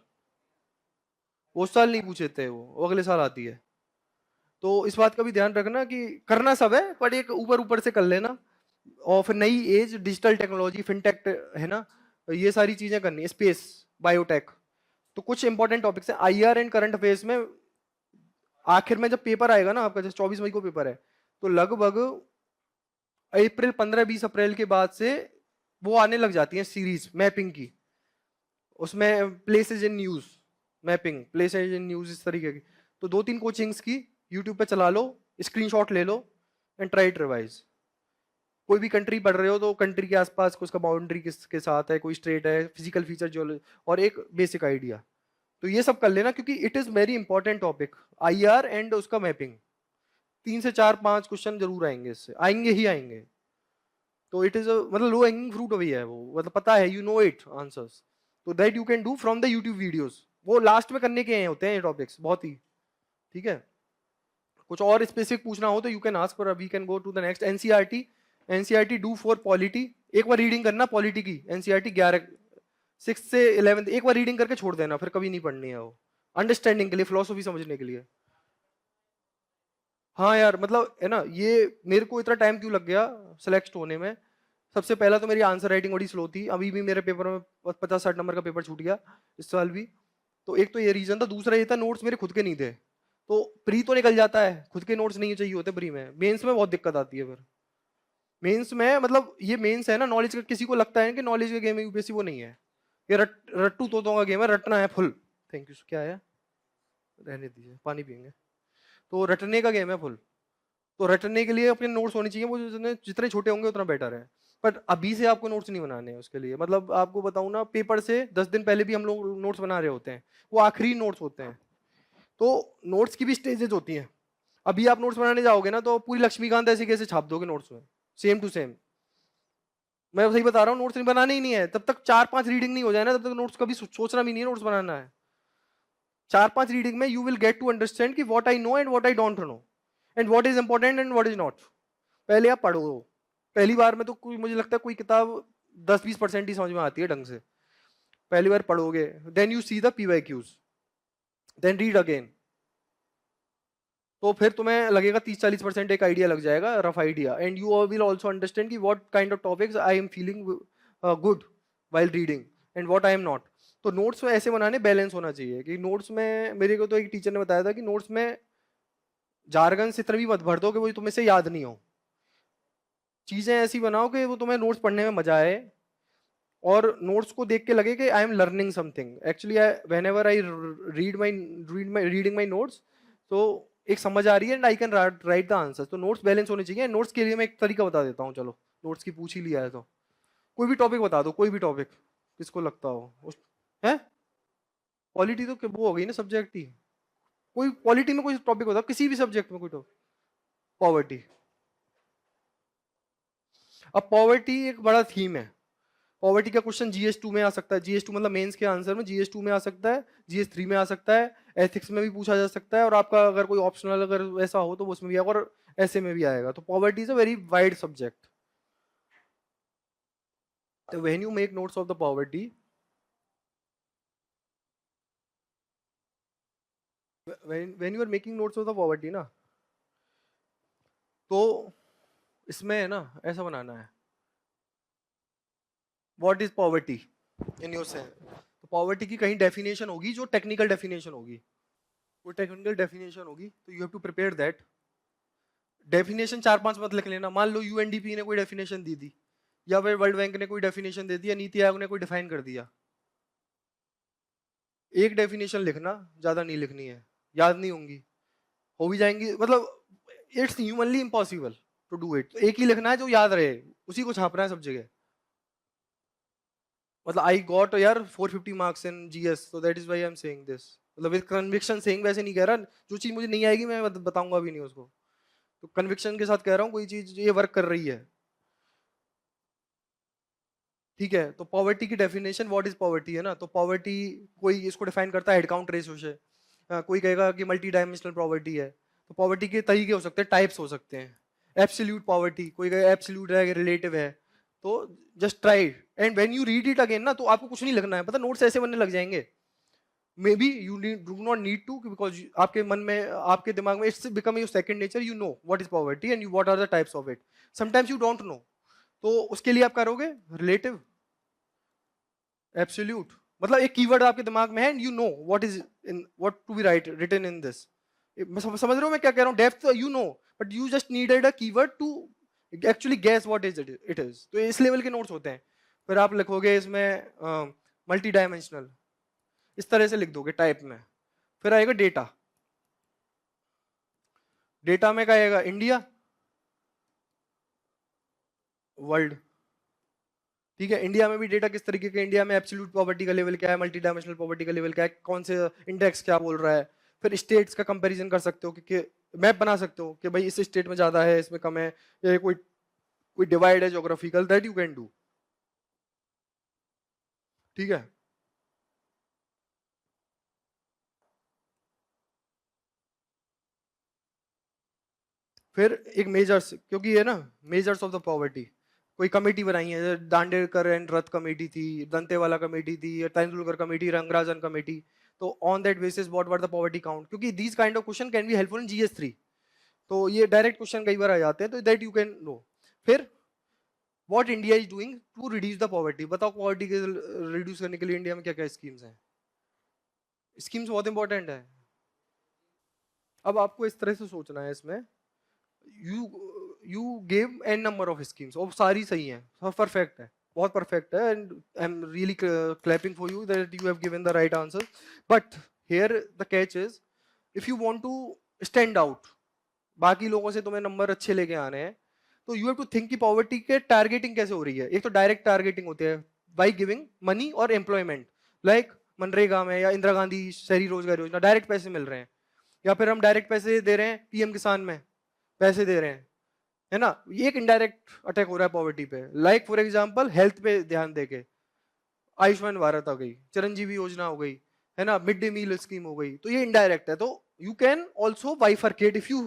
Speaker 1: वो उस साल नहीं पूछे थे, वो अगले साल आती है। तो इस बात का भी ध्यान रखना कि करना सब है, पर एक ऊपर ऊपर से कर लेना। और फिर नई एज, डिजिटल टेक्नोलॉजी, फिनटेक, है ना, ये सारी चीजें करनी है, स्पेस, बायोटेक। तो कुछ इंपॉर्टेंट टॉपिक्स हैं आईआर एंड करंट अफेयर्स में। आखिर में जब पेपर आएगा ना आपका, जैसे 24 मई को पेपर है, तो लगभग अप्रैल, 15-20 अप्रैल के बाद से वो आने लग जाती है सीरीज मैपिंग की। उसमें places in news, mapping places in news, इस तरीके की। तो 2-3 कोचिंग्स की यूट्यूब पे चला लो, स्क्रीनशॉट ले लो, एंड ट्राई इट रिवाइज। कोई भी कंट्री पढ़ रहे हो तो कंट्री के आसपास उसका बाउंड्री किसके साथ है, कोई स्ट्रेट है, फिजिकल फीचर जो, और एक बेसिक आइडिया। तो ये सब कर लेना क्योंकि it is very important topic, IR and उसका मैपिंग। 3 से 4 5 क्वेश्चन जरूर आएंगे, इससे आएंगे ही आएंगे। तो इट इज मतलब लो हैंगिंग फ्रूट भी है वो, मतलब पता है, यू नो इट आंसर्स, तो that you can do from the YouTube videos. वो लास्ट में करने के होते हैं ये टॉपिक्स, बहुत ही ठीक है। कुछ और स्पेसिफिक पूछना हो तो यू कैन आस्क, पर we can go to the next. NCERT, NCERT do for polity. एक बार रीडिंग करना पॉलिटी की, एनसीईआरटी 11 6 से 11 एक बार रीडिंग करके छोड़ देना, फिर कभी नहीं पढ़नी है वो, अंडरस्टैंडिंग के लिए, फिलोसफी समझने के लिए। हाँ यार, मतलब है ना, ये मेरे को इतना टाइम क्यों लग गया सेलेक्ट होने में। सबसे पहला तो मेरी आंसर राइटिंग बड़ी स्लो थी, अभी भी मेरे पेपर में 50-60 नंबर का पेपर छूट गया इस साल भी। तो एक तो ये रीजन था, दूसरा ये था नोट्स मेरे खुद के नहीं थे। तो प्री तो निकल जाता है, खुद के नोट्स नहीं चाहिए होते प्री में, मेंस में बहुत दिक्कत आती है फिर। मेंस में मतलब ये मेंस है ना, नॉलेज का, किसी को लगता है कि नॉलेज का गेम है यूपीएससी, वो नहीं है। ये रट्टू तोतों का गेम है, रटना है फुल। Thank you. क्या है, रहने दीजिए, पानी पियेंगे। तो रटने का गेम है फुल। तो रटने के लिए अपने नोट्स होने चाहिए, वो जितने जितने छोटे होंगे उतना बेटर है। बट अभी से आपको नोट्स नहीं बनाने हैं उसके लिए, मतलब आपको बताऊं ना, पेपर से 10 दिन पहले भी हम लोग नोट्स बना रहे होते हैं, वो आखिरी नोट्स होते हैं। तो नोट्स की भी स्टेजेस होती हैं। अभी आप नोट्स बनाने जाओगे ना तो पूरी लक्ष्मीकांत ऐसे कैसे छाप दोगे नोट्स में, सेम टू सेम। मैं सही बता रहा हूँ, नोट्स नहीं बनाने ही नहीं है, तब तक 4-5 रीडिंग नहीं हो जाए ना, तब तक नोट्स कभी सोचना भी नहीं है नोट्स बनाना है। 4-5 रीडिंग में you will get to understand कि what I know and what I don't know, and what is important and what is not. पहले आप पढ़ो। पहली बार में तो कोई, मुझे लगता है कोई किताब 10-20% ही समझ में आती है ढंग से। पहली बार पढ़ोगे, then you see the PYQs, then read again, तो फिर तुम्हें लगेगा 30-40% एक आइडिया लग जाएगा, rough idea, and you will also understand कि what kind of topics I am feeling good while reading and what I am not. तो notes में ऐसे बनाने, बैलेंस होना चाहिए कि नोट्स में, मेरे को तो एक टीचर ने बताया था कि नोट्स में जारगन से इतना भी मत भर दो कि वो तुम्हें से याद नहीं हो। चीजें ऐसी बनाओ कि वो तुम्हें नोट्स पढ़ने में मजा आए, और नोट्स को देख के लगे कि I am learning something actually. When ever I reading my notes, तो एक समझ आ रही है and I can write the answer. तो नोट्स बैलेंस होने चाहिए। नोट्स के लिए मैं एक तरीका बता देता हूँ, चलो नोट्स की पूछ ही लिया है तो कोई भी टॉपिक बता दो, कोई भी टॉपिक किसको लगता हो उस, है पॉलिटी तो वो हो गई ना सब्जेक्ट ही। कोई पॉलिटी में कोई टॉपिक बता, किसी भी सब्जेक्ट में कोई टॉपिक। पॉवर्टी। अब पॉवर्टी एक बड़ा थीम है। पॉवर्टी का क्वेश्चन जीएस 2 में आ सकता है, जीएस 2 मतलब मेंस के आंसर में जीएस 2 में आ सकता है, जीएस 3 में आ सकता है, एथिक्स में भी पूछा जा सकता है, और आपका अगर कोई ऑप्शनल अगर ऐसा हो तो उसमें भी आएगा, और ऐसे में भी आएगा। तो poverty is a very wide subject. तो when you make notes of the poverty, when you are making notes of the poverty ना, तो इसमें है ना, ऐसा बनाना है, what is poverty in your sense. तो पॉवर्टी की कहीं डेफिनेशन होगी जो टेक्निकल डेफिनेशन होगी, वो टेक्निकल डेफिनेशन होगी, तो you have to prepare that definition. 4-5 मत लिख लेना। मान लो यूएनडीपी ने कोई डेफिनेशन दी दी, या फिर वर्ल्ड बैंक ने कोई डेफिनेशन दे दिया, नीति आयोग ने कोई डिफाइन कर दिया, एक डेफिनेशन लिखना, ज्यादा नहीं लिखनी है, याद नहीं होंगी, हो भी जाएंगी, मतलब it's humanly impossible to do it. एक ही लिखना है जो याद रहे, उसी को छापना है सब जगह। मतलब आई गॉट यार 450 marks in GS, so that is why I am saying this, मतलब विद कन्विक्शन सेइंग, वैसे नहीं कह रहा जो चीज मुझे नहीं आएगी मैं बताऊंगा भी नहीं उसको, तो कन्विक्शन के साथ कह रहा हूँ कोई चीज ये वर्क कर रही है। ठीक है, तो पॉवर्टी की डेफिनेशन, व्हाट इज पॉवर्टी है ना, तो पॉवर्टी कोई इसको डिफाइन करता है हेड काउंट रेशियो से, कोई कहेगा कि मल्टी डायमेंशनल पॉवर्टी है। तो पॉवर्टी के तरीके हो सकते हैं, टाइप्स हो सकते हैं। एब्सोल्यूट पॉवर्टी, कोई कहेगा एब्सोल्यूट है, रिलेटिव है। तो just try, and when you read it again ना, तो आपको कुछ नहीं लिखना है, पता नोट्स ऐसे बनने लग जाएंगे। Maybe you do not need to, because आपके मन में, आपके दिमाग में it's become your second nature, you know what is poverty and you what are the types of it. Sometimes you don't know, तो उसके लिए आप करोगे रिलेटिव, एब्सोल्यूट, मतलब एक कीवर्ड आपके दिमाग में है and you know what is in, what to be write written in this. समझ रहे हो मैं क्या कह रहा हूँ, depth you know, but you just needed a keyword to actually guess what is it is. तो इस लेवल के नोट्स होते हैं। फिर आप लिखोगे इसमें मल्टी डायमेंशनल, इस तरह से लिख दोगे टाइप में। फिर आएगा डेटा, डेटा में क्या आएगा, इंडिया, वर्ल्ड, ठीक है। इंडिया में भी डेटा किस तरीके के, इंडिया में एब्सोल्यूट पॉवर्टी का लेवल क्या है, मल्टी डायमेंशनल पॉवर्टी का लेवल क्या है, कौन से इंडेक्स क्या बोल रहा है। फिर स्टेट्स का कंपैरिजन कर सकते हो कि मैप बना सकते हो कि भाई इस स्टेट में ज्यादा है, इसमें कम है, या कोई डिवाइड है geographical, that you can do, ठीक है। फिर एक मेजर्स, क्योंकि ये ना मेजर्स ऑफ द पॉवर्टी, कोई कमेटी बनाई है, दांडेकर एंड रथ कमेटी थी, दंतेवाला कमेटी थी, तेंदुलकर कमेटी, रंगराजन कमेटी। तो on that basis what were the poverty count, क्योंकि these kind of question can be helpful in GS 3। तो ये डायरेक्ट क्वेश्चन कई बार आ जाते हैं, तो दैट यू कैन नो। फिर what India is doing to reduce the poverty, बताओ poverty के रिड्यूस करने के लिए इंडिया में क्या क्या स्कीम्स हैं। स्कीम्स बहुत इंपॉर्टेंट है। अब आपको इस तरह से सोचना है इसमें, you you gave an number of schemes और सारी सही हैं, सब परफेक्ट है, बहुत परफेक्ट है, and I am really clapping for you that you have given the right answer. But here the catch is, if you want to stand out, बाकी लोगों से तुम्हें नंबर अच्छे लेके आने हैं, तो यू हैव टू थिंक कि पॉवर्टी के टारगेटिंग कैसे हो रही है। एक तो डायरेक्ट टारगेटिंग होती है बाई गिविंग मनी और एम्प्लॉयमेंट, लाइक मनरेगा में या इंदिरा गांधी शहरी रोजगार योजना, डायरेक्ट पैसे मिल रहे हैं। या फिर हम डायरेक्ट पैसे दे रहे हैं, पीएम किसान में पैसे दे रहे हैं, है ना, ये एक इनडायरेक्ट अटैक हो रहा है पॉवर्टी पे। लाइक फॉर एग्जांपल हेल्थ पे ध्यान देके आयुष्मान भारत आ गई, चिरंजीवी योजना हो गई, है ना, मिड डे मील स्कीम हो गई, तो ये इनडायरेक्ट है। तो you can also bifurcate if you,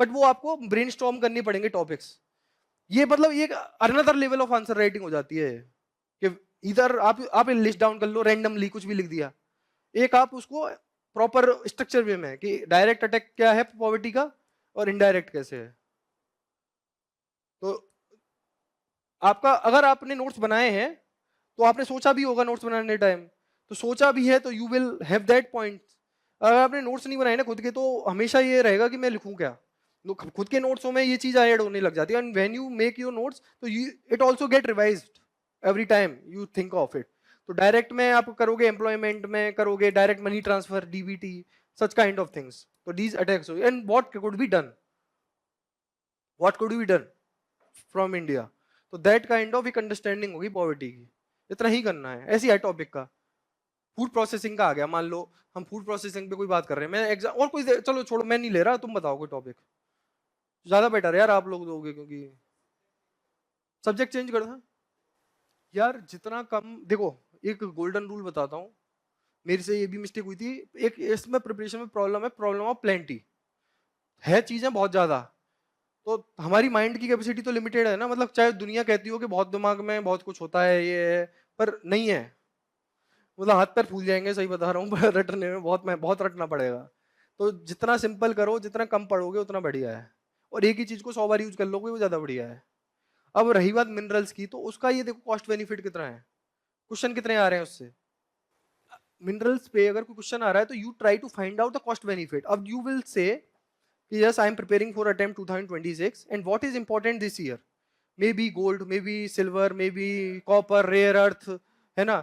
Speaker 1: but वो आपको ब्रेनस्टॉर्म करनी पड़ेंगे टॉपिक्स। ये मतलब ये another level of answer writing हो जाती है कि इधर आप लिस्ट डाउन कर लो, रैंडमली कुछ भी लिख दिया। एक आप उसको प्रॉपर स्ट्रक्चर वे में कि डायरेक्ट अटैक क्या है पॉवर्टी का और इनडायरेक्ट कैसे है। तो आपका, अगर आपने नोट्स बनाए हैं तो आपने सोचा भी होगा नोट्स बनाने टाइम, तो सोचा भी है तो you will have that point. अगर आपने नोट्स नहीं बनाए ना खुद के, तो हमेशा ये रहेगा कि मैं लिखूं क्या। खुद के नोट्सों में ये चीज ऐड होने लग जाती है, and when you make your notes तो you it also get revised every time you think of it. तो डायरेक्ट में आप करोगे, एम्प्लॉयमेंट में करोगे, direct money transfer DBT, such kind of things, तो these attacks, and what could be done, what could be done from India. तो that kind of एक understanding होगी पॉवर्टी की। इतना ही करना है, ऐसी है टॉपिक का। फूड प्रोसेसिंग का आ गया, मान लो हम फूड प्रोसेसिंग पे कोई बात कर रहे हैं, मैं एग्जाम और कोई चलो छोड़ो, मैं नहीं ले रहा, तुम बताओ कोई टॉपिक ज्यादा बेटर है यार, आप लोग दोगे, क्योंकि सब्जेक्ट चेंज करना। यार जितना कम देखो, एक गोल्डन रूल बताता हूँ, मेरे से ये भी मिस्टेक हुई थी। एक इसमें प्रिपरेशन में प्रॉब्लम है, प्रॉब्लम ऑफ प्लेंटी, है चीजें बहुत ज्यादा। तो हमारी माइंड की कैपेसिटी तो लिमिटेड है ना, मतलब चाहे दुनिया कहती हो कि बहुत दिमाग में बहुत कुछ होता है ये है, पर नहीं है, मतलब हाथ पैर फूल जाएंगे, सही बता रहा हूँ पर रटने में बहुत रटना पड़ेगा। तो जितना सिंपल करो, जितना कम पढ़ोगे उतना बढ़िया है, और एक ही चीज को 100 बार यूज कर लोगे वो ज्यादा बढ़िया है। अब रही बात मिनरल्स की, तो उसका ये देखो कॉस्ट बेनिफिट कितना है, क्वेश्चन कितने आ रहे हैं उससे। मिनरल्स पे अगर कोई क्वेश्चन आ रहा है तो you try to find out the cost benefit. अब you will say yes, I am preparing for attempt 2026 and what is important this year, maybe gold, maybe silver, maybe copper, rare earth, है ना,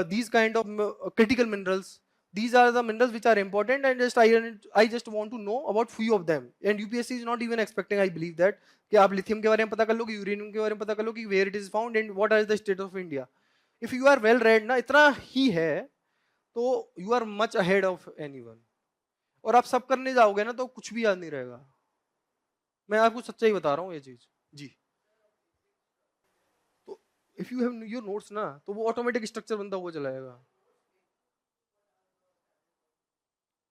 Speaker 1: these kind of critical minerals, these are the minerals which are important, and I just want to know about few of them, and UPSC is not even expecting, I believe that, कि आप lithium के बारे में पता कर लो, कि uranium के बारे में पता कर लो, कि where it is found and what is the state of India। if you are well read ना, इतना ही है, तो you are much ahead of anyone। और आप सब करने जाओगे ना तो कुछ भी याद नहीं रहेगा, मैं आपको सच्चाई बता रहा हूँ ये चीज। जी। तो if you have your notes ना, तो वो ऑटोमेटिक स्ट्रक्चर बनता हुआ चलाएगा।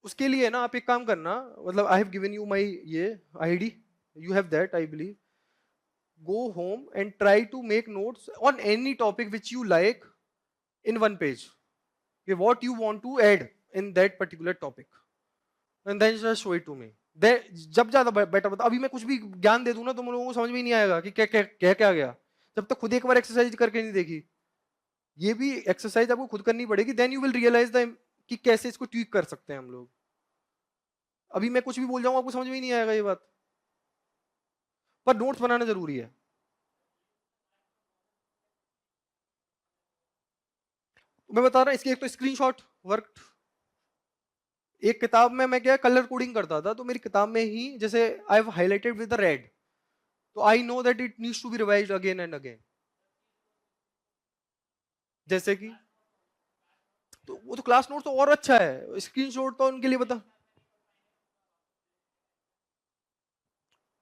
Speaker 1: उसके लिए ना आप एक काम करना, मतलब I have given you my ये ID, you have that I believe. Go home and try to make notes on any topic which you like in one page, कि what you want to add in that particular topic, and then just show it to me. जब ज्यादा better बता, अभी मैं कुछ भी ज्ञान दे दूं ना, तुम लोगों को समझ में ही नहीं आएगा कि क्या क्या क्या क्या गया, जब तक खुद एक बार एक्सरसाइज करके नहीं देखी। ये भी एक्सरसाइज आपको खुद करनी पड़ेगी, then you will realise the कि कैसे इसको ट्वीक कर सकते हैं हम लोग। अभी मैं कुछ भी बोल जाऊंगा आपको समझ में ही नहीं आएगा ये बात, पर नोट्स बनाना जरूरी है। मैं बता रहा हूँ इसकी एक तो स्क्रीनशॉट वर्क। एक किताब में मैं क्या कलर कोडिंग करता था, तो मेरी किताब में ही जैसे I have highlighted with the red, तो I know that it needs to be revised again and again. जैसे कि तो वो तो क्लास नोट तो और अच्छा है, स्क्रीनशॉट तो उनके लिए बता।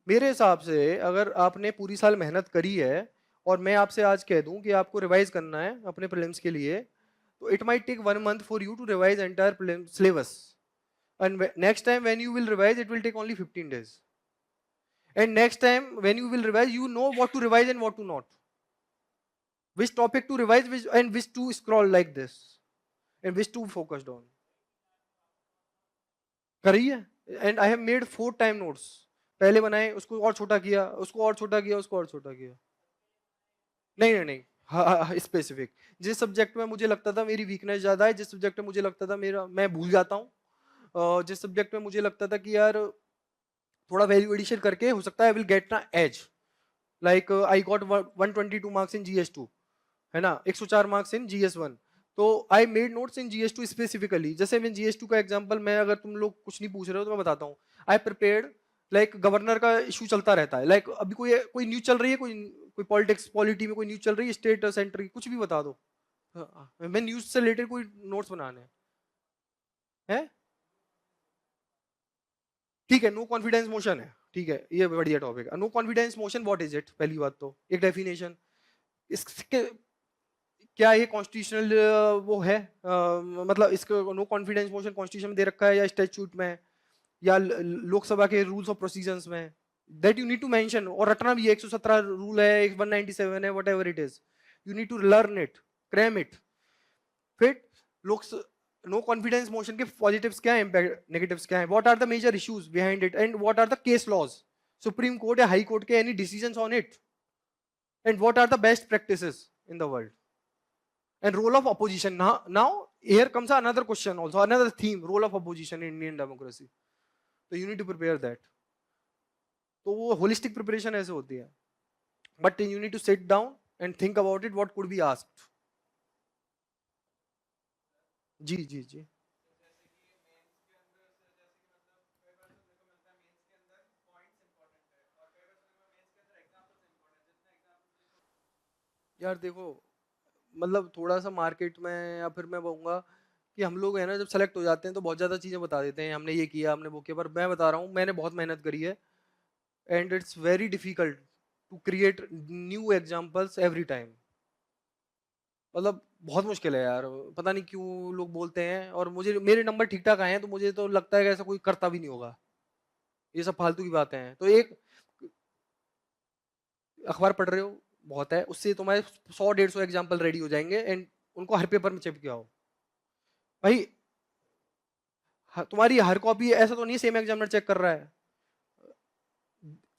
Speaker 1: मेरे हिसाब से अगर आपने पूरी साल मेहनत करी है और मैं आपसे आज कह दूं कि आपको रिवाइज करना है अपने प्रीलिम्स के लिए, तो it might take 1 month for you to revise entire syllabus, and next time when you will revise it will take only 15 days, and next time when you will revise you know what to revise and what to not, which topic to revise, which to scroll like this, and which to focused on. करी है, and I have made 4 time notes, पहले बनाए, उसको और छोटा किया, उसको और छोटा किया, उसको और छोटा किया। नहीं नहीं नहीं, हाँ स्पेसिफिक, जिस सब्जेक्ट में मुझे लगता था मेरी वीकनेस ज्यादा है, जिस सब्जेक्ट में मुझे लगता था मेरा मैं भूल जाता हूँ, जिस सब्जेक्ट में मुझे लगता था कि यार थोड़ा वैल्यू एडिशन करके हो सकता है आई विल गेट ना edge, like I got 122 marks in GS2, है ना, 104 मार्क्स इन GS1, तो I made notes in GS2 specifically. जैसे मैं GS2 का एग्जांपल, मैं अगर तुम लोग कुछ नहीं पूछ रहे हो तो मैं बताता हूँ। आई प्रिपेयर्ड, लाइक गवर्नर का इशू चलता रहता है, लाइक अभी कोई कोई न्यूज चल रही है, कोई कोई पॉलिटिक्स पॉलिटी में कोई न्यूज चल रही है, स्टेट सेंटर की, कुछ भी बता दो। मैं न्यूज से रिलेटेड कोई नोट्स बनाने हैं, ठीक है, नो कॉन्फिडेंस मोशन है, ठीक है, ये बढ़िया टॉपिक है। No confidence motion what is it, पहली बात तो एक डेफिनेशन, इसके क्या ये कॉन्स्टिट्यूशनल वो है, मतलब इसको नो कॉन्फिडेंस मोशन कॉन्स्टिट्यूशन में दे रखा है या स्टैट्यूट में या लोकसभा के रूल्स ऑफ प्रोसीजर्स में, that you need to mention, और रटना भी है, 117 रूल है, 197 है, whatever it is, you need to learn it, cram it. फिर लोक नो कॉन्फिडेंस मोशन के पॉजिटिव्स क्या है, इम्पैक्ट नेगेटिव्स क्या है, what are the major issues behind it, and what are the case laws, supreme court या high court के any decisions on it, and what are the best practices in the world, and role of opposition. Now here comes another question also, another theme, role of opposition in Indian democracy, so you need to prepare that, तो वो holistic preparation ऐसे होती है, but you need to sit down and think about it, what could be asked. जी जी जी, यार देखो, मतलब थोड़ा सा मार्केट में, या फिर मैं कहूँगा कि हम लोग है ना, जब सेलेक्ट हो जाते हैं तो बहुत ज़्यादा चीज़ें बता देते हैं, हमने ये किया, हमने वो किया, पर मैं बता रहा हूँ मैंने बहुत मेहनत करी है, and it's very difficult to create new examples every time, मतलब बहुत मुश्किल है यार, पता नहीं क्यों लोग बोलते हैं, और मुझे मेरे नंबर ठीक ठाक आए हैं तो मुझे तो लगता है कि ऐसा कोई करता भी नहीं होगा, ये सब फालतू की बातें हैं। तो एक अखबार पढ़ रहे हो बहुत है, उससे तुम्हारे 100-150 एग्जाम्पल रेडी हो जाएंगे, एंड उनको हर पेपर में चिपके आओ भाई, तुम्हारी हर कॉपी ऐसा तो नहीं सेम एग्जामिनर चेक कर रहा है,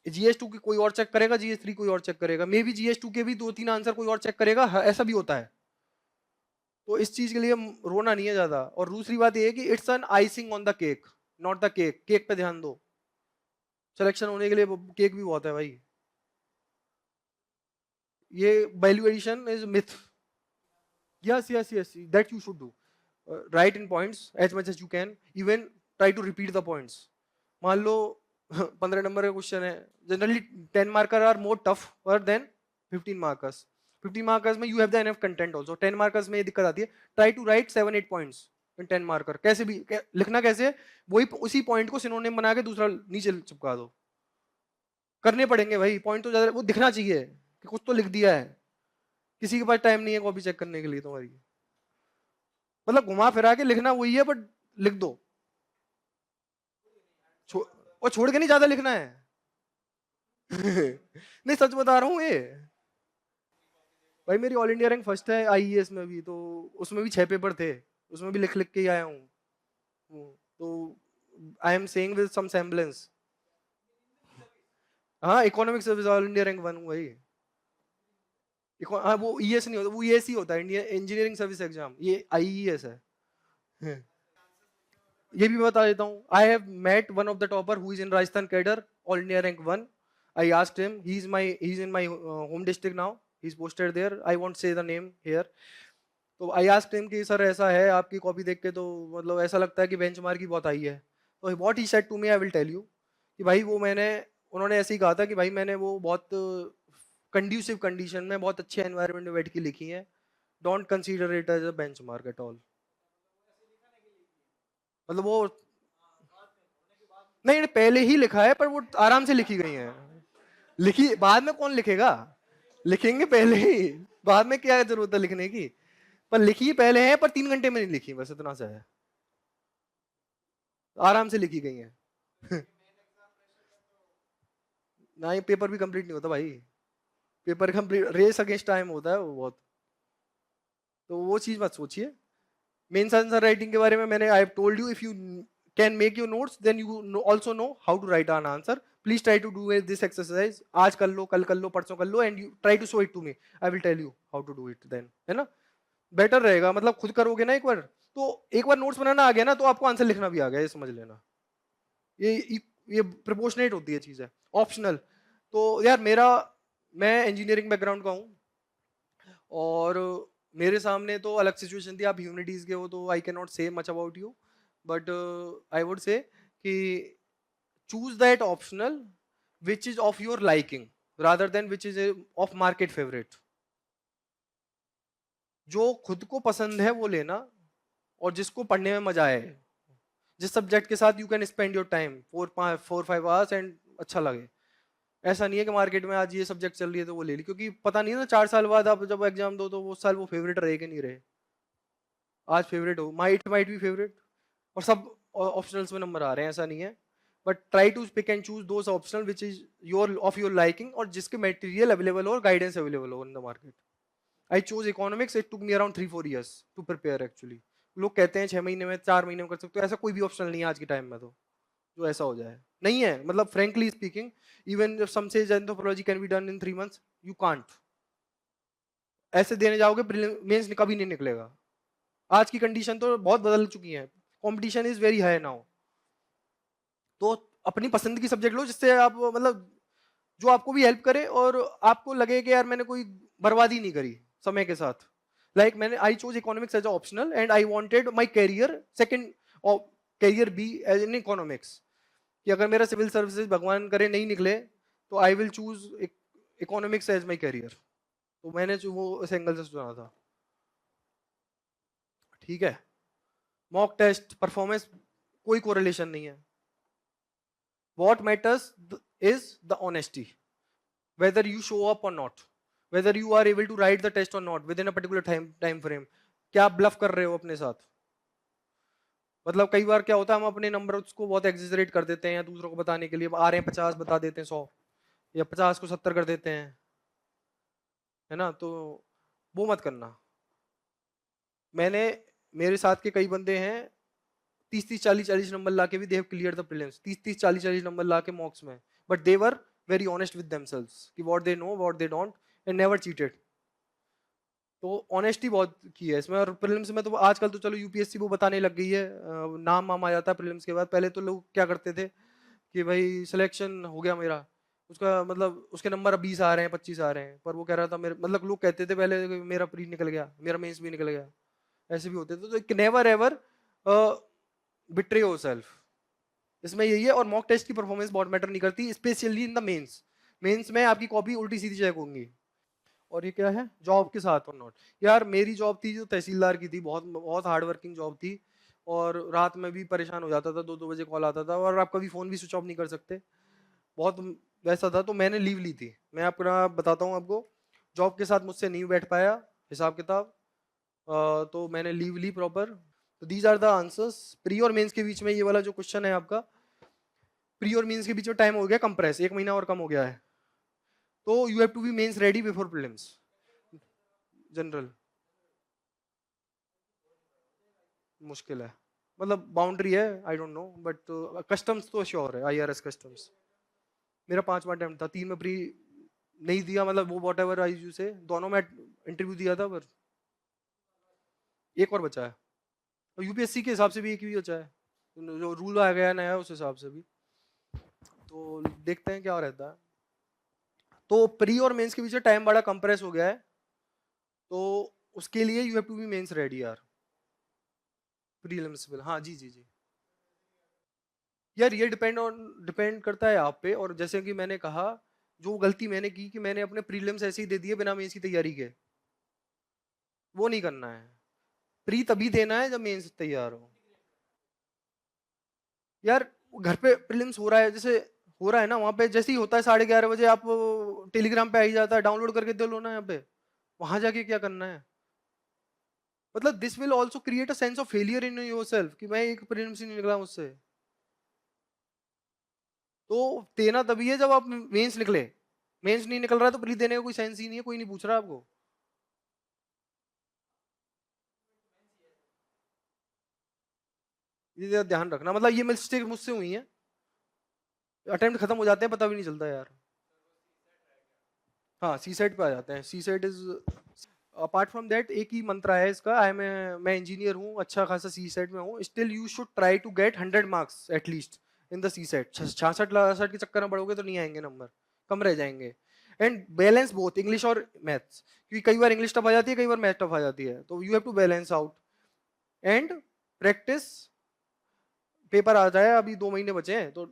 Speaker 1: GS2 की कोई और चेक करेगा, GS3 कोई और चेक करेगा, मे बी GS2 के भी 2-3 आंसर कोई और चेक करेगा, ऐसा भी होता है, तो इस चीज के लिए रोना नहीं है ज्यादा। और दूसरी बात ये है कि it's an icing on the cake, not the cake, cake पे ध्यान दो, सिलेक्शन होने के लिए केक भी बहुत है भाई, ये value addition is myth. Yes yes yes, that you should do, write in points as much as you can, even try to repeat the points. मान लो 15 नंबर का क्वेश्चन है, generally 10 marker are more tough than 15 markers, 15 markers में you have the enough content also, 10 markers में ये दिक्कत आती है, try to write 7-8 points in 10 marker, कैसे भी लिखना कैसे, वही उसी पॉइंट को सिनोनिम बना के दूसरा नीचे चिपका दो, करने पड़ेंगे भाई, पॉइंट तो ज्यादा वो दिखना चाहिए कि कुछ तो लिख दिया है, किसी के पास टाइम नहीं है कॉपी चेक करने के लिए तुम्हारी, मतलब घुमा फिरा के लिखना वही है, बट लिख दो, और छोड़ के नहीं ज्यादा लिखना है। नहीं सच बता रहा हूँ ये, भाई मेरी ऑल इंडिया रैंक फर्स्ट है IES में भी, तो उसमें भी 6 पेपर थे, उसमें भी लिख लिख के ही आया हूँ, तो I am saying with some semblance. हाँ economic service all India rank 1 हुआ ही, हाँ वो ES नहीं होता, वो ES ही होता है, इंडिया इंजीनियरिंग सर्विस एग्जाम, ये IES है। ये भी बता देता हूँ, I have met one of the topper who is in Rajasthan cadre, all India rank 1, I asked him, he is in my home district now, he is posted there, I won't say the name here, तो I asked him कि sir ऐसा है, आपकी copy देख के तो मतलब ऐसा लगता है कि बेंचमार्क ही बहुत आई है, तो what he said to me I will tell you, कि भाई वो मैंने उन्होंने ऐसे ही कहा था कि भाई मैंने वो बहुत कंड्यूसिव कंडीशन में बहुत अच्छे एनवायरनमेंट में बैठ के लिखी है, don't consider it as a benchmark at all. मतलब वो नहीं नहीं, पहले ही लिखा है पर वो आराम से लिखी गई है। लिखी बाद में कौन लिखेगा, लिखेंगे पहले ही, बाद में क्या जरूरत है लिखने की। पर लिखी पहले है, पर 3 घंटे में नहीं लिखी, बस इतना सा है, आराम से लिखी गई है। ना ये पेपर भी कंप्लीट नहीं होता भाई, paper complete race against time होता है वो बहुत। तो वो चीज मत सोचिए। मेंस आंसर राइटिंग के बारे में मैंने I have told you, if you can make your notes then you also know how to write an answer. Please try to do this exercise, आज कर लो, कल कर लो, परसों कर लो, and you try to show it to me, I will tell you how to do it then, है ना। बेटर रहेगा, मतलब खुद करोगे ना एक बार, तो एक बार नोट्स बनाना आ गया ना, तो आपको आंसर लिखना भी आ गया, ये समझ लेना। ये ये प्रोपोर्शनेट होती है चीज़ है, ऑप्शनल। तो यार मेरा, मैं इंजीनियरिंग बैकग्राउंड का हूँ, और मेरे सामने तो अलग सिचुएशन थी, आप ह्यूमैनिटीज के हो तो I can not say much about you, but I would say कि choose that optional which is of your liking rather than which is of market favourite. जो खुद को पसंद है वो लेना, और जिसको पढ़ने में मजा आए, जिस सब्जेक्ट के साथ you can spend your time 4-5 hours and अच्छा लगे। ऐसा नहीं है कि मार्केट में आज ये सब्जेक्ट चल रही है तो वो ले ली, क्योंकि पता नहीं है ना 4 साल बाद आप जब एग्जाम दो तो वो साल वो फेवरेट रहे कि नहीं रहे। आज फेवरेट हो, माइट बी फेवरेट, और सब ऑप्शनल्स में नंबर आ रहे हैं, ऐसा नहीं है। But try to pick and choose those optional which is your of your liking, और जिसके मटेरियल अवेलेबल हो और गाइडेंस अवेलेबल हो in the market. I choose economics, it took me around 3-4 years to prepare actually. लोग कहते हैं 6 महीने में, 4 महीने में कर सकते हो, ऐसा कोई भी ऑप्शनल नहीं है आज के टाइम में तो जो ऐसा हो जाए, नहीं है। मतलब फ्रेंकली स्पीकिंग, इवन सम से anthropology can be done in 3 months, you can't. ऐसे देने जाओगे मेंस कभी नहीं निकलेगा। आज की कंडीशन तो बहुत बदल चुकी है, competition is very high now. तो अपनी पसंद की सब्जेक्ट लो जिससे आप मतलब जो आपको भी हेल्प करे, और आपको लगे कि यार मैंने कोई बर्बादी नहीं करी समय के साथ। लाइक मैंने I chose economics as optional and I wanted my career second career be as in economics, कि अगर मेरा सिविल सर्विसेज भगवान करे नहीं निकले तो I will choose economics as my career. तो मैंने जो वो इस एंगल से चुना था, ठीक है। मॉक टेस्ट परफॉर्मेंस कोई कोरिलेशन नहीं है। What matters is the honesty, whether you show up or not, whether you are able to write the test or not within a particular time frame। क्या आप ब्लफ कर रहे हो अपने साथ। मतलब कई बार क्या होता है, हम अपने नंबर उसको बहुत एग्जेजरेट कर देते हैं, या दूसरों को बताने के लिए आ रहे हैं 50 बता देते हैं 100, या 50 को 70 कर देते हैं, है ना। तो वो मत करना। मैंने, मेरे साथ के कई बंदे हैं 30-30 40-40 नंबर ला के भी they have clear the prelims, 30-30 40-40 number ला के मॉक्स में, but they were very honest with themselves कि what they know what they don't, and never cheated. तो ऑनेस्टी बहुत की है इसमें। और प्रीलिम्स में तो आजकल तो चलो यूपीएससी वो बताने लग गई है, नाम वाम आ जाता है प्रीलिम्स के बाद। पहले तो लोग क्या करते थे कि भाई सिलेक्शन हो गया मेरा, उसका मतलब उसके नंबर अब 20 आ रहे हैं, 25 आ रहे हैं, पर वो कह रहा था मेरे, मतलब लोग कहते थे पहले कि मेरा प्री निकल गया, मेरा मेंस भी निकल गया, ऐसे भी होते थे। तो नेवर एवर बिट्रे योरसेल्फ, इसमें यही है। और मॉक टेस्ट की परफॉर्मेंस बहुत मैटर नहीं करती, specially in the mains. Mains में आपकी कॉपी उल्टी सीधी चेक होंगी। और ये क्या है, जॉब के साथ और नॉट। यार मेरी जॉब थी जो तहसीलदार की थी, बहुत बहुत हार्ड वर्किंग जॉब थी, और रात में भी परेशान हो जाता था, 2-2 बजे कॉल आता था, और आप कभी फ़ोन भी स्विच ऑफ नहीं कर सकते, बहुत वैसा था। तो मैंने लीव ली थी, मैं अपना बताता हूँ आपको। जॉब के साथ मुझसे नहीं बैठ पाया हिसाब किताब, तो मैंने लीव ली प्रॉपर। तो these are the answers. Pre और मेंस के बीच में ये वाला जो क्वेश्चन है आपका, प्री और मेंस के बीच में टाइम हो गया कंप्रेस, 1 महीना और कम हो गया है। तो you have to be mains ready before prelims. General मुश्किल है, मतलब बाउंड्री है, I don't know, but customs तो श्योर है, आईआरएस कस्टम्स। मेरा 5वां अटेम्प्ट था, 3 में प्री नहीं दिया, मतलब वो वॉट एवर आई यू से, दोनों में इंटरव्यू दिया था, पर एक और बचा है। और यूपीएससी के हिसाब से भी एक ही बचा है, जो रूल आ गया नया उस हिसाब से भी। तो देखते हैं क्या रहता है। तो प्री और मेंस के बीच टाइम बड़ा कंप्रेस हो गया है, तो उसके लिए you have to be mains ready यार। प्रीलिम्स, हाँ जी जी जी। यार ये डिपेंड करता है आप पे। और जैसे कि मैंने कहा, जो गलती मैंने की कि मैंने अपने प्रीलिम्स ऐसे ही दे दिए बिना मेंस की तैयारी के, वो नहीं करना है। प्री तभी देना है जब मेंस तैयार हो। यार घर पे प्रीलिम्स हो रहा है, जैसे हो रहा है ना, वहां पे जैसे ही होता है 11:30 बजे, आप टेलीग्राम पे आ ही जाता है, डाउनलोड करके दे लो ना यहाँ पे। वहां जाके क्या करना है? मतलब this will also create a sense of failure in your self कि मैं एक प्रीलिम्स ही नहीं निकला मुझसे। तो देना तभी है जब आप मेंस निकले। मेंस नहीं निकल रहा है तो प्री देने का कोई सेंस ही नहीं है, कोई नहीं पूछ रहा आपको। ये जरा ध्यान रखना, मतलब ये मिस्टेक मुझसे हुई है, अटेम्प्ट खत्म हो जाते हैं पता भी नहीं चलता यार। हाँ, सी सेट पे आ जाते हैं। CSAT is, apart from that एक ही मंत्र है इसका, मैं इंजीनियर हूँ, अच्छा खासा सी सेट में हूँ, still you should try to get 100 marks at least in the CSAT. 66 के चक्कर में पढ़ोगे तो नहीं आएंगे नंबर, कम रह जाएंगे। एंड बैलेंस बोथ इंग्लिश और मैथ्स, क्योंकि कई बार इंग्लिश टफ आ जाती है, कई बार मैथ टफ आ जाती है, तो you have to balance out. And practice, paper आ जाए, अभी 2 महीने बचे हैं, तो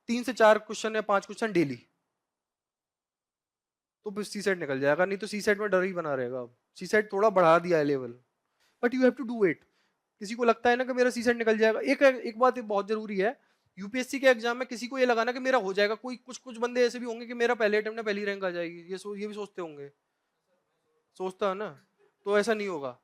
Speaker 1: 3 से 4 क्वेश्चन या 5 क्वेश्चन डेली, तो फिर सी सेट निकल जाएगा। नहीं तो सी सेट में डर ही बना रहेगा। अब सी सेट थोड़ा बढ़ा दिया है level, but you have to do it. किसी को लगता है ना कि मेरा सी सेट निकल जाएगा, एक एक बात ये बहुत जरूरी है, यूपीएससी के एग्जाम में किसी को ये लगाना कि मेरा हो जाएगा, कोई कुछ कुछ बंदे ऐसे भी होंगे कि मेरा पहले अटेम्प्ट में पहली रैंक आ जाएगी, ये भी सोचते होंगे। सोचता है ना, तो ऐसा नहीं होगा।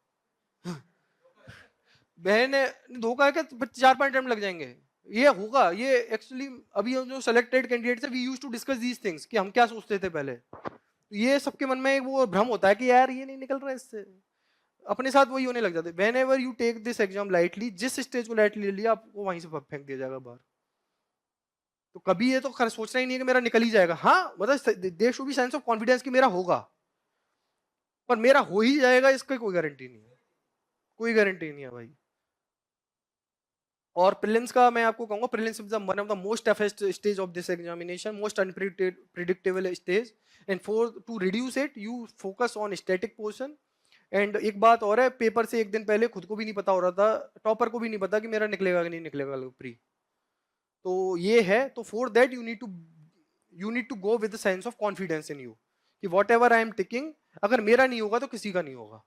Speaker 1: बहन धोखा है क्या? 4-5 अटेम्प्ट लग जाएंगे, ये होगा। ये एक्चुअली अभी हम जो सेलेक्टेड कैंडिडेट्स है, we used to discuss these things कि हम क्या सोचते थे पहले। ये सबके मन में एक वो भ्रम होता है कि यार ये नहीं निकल रहा है इससे, अपने साथ वही होने लग जाते। Whenever you take this exam lightly, जिस स्टेज को लाइटली ले लिया, आपको वहीं से फेंक दिया जाएगा बाहर। तो कभी ये तो सोचना ही नहीं है कि मेरा निकल ही जाएगा। हाँ, मतलब there should be sense of confidence कि मेरा होगा, पर मेरा हो ही जाएगा इसका कोई गारंटी नहीं है, कोई गारंटी नहीं है भाई। और प्रीलिम्स का मैं आपको कहूंगा, prelims is one of the most toughest stage of this examination, most unpredictable stage. And for to reduce it, you focus on static portion. And एक बात और है, पेपर से एक दिन पहले खुद को भी नहीं पता हो रहा था, टॉपर को भी नहीं पता कि मेरा निकलेगा कि नहीं निकलेगा प्री। तो ये है, तो for that you need to go with sense of confidence in you कि whatever I am ticking, अगर मेरा नहीं होगा तो किसी का नहीं होगा,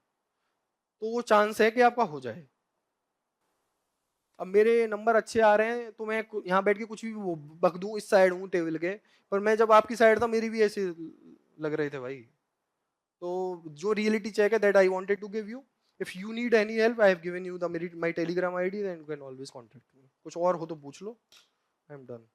Speaker 1: तो वो चांस है कि आपका हो जाए। अब मेरे नंबर अच्छे आ रहे हैं तो मैं यहाँ बैठ के कुछ भी बक दूं, इस साइड हूँ टेबल के, पर मैं जब आपकी साइड था मेरी भी ऐसे लग रहे थे भाई। तो जो रियलिटी चेक है that I wanted to give you. If you need any help, I have given you the my Telegram ID, and you can always contact me. कुछ और हो तो पूछ लो। I am done.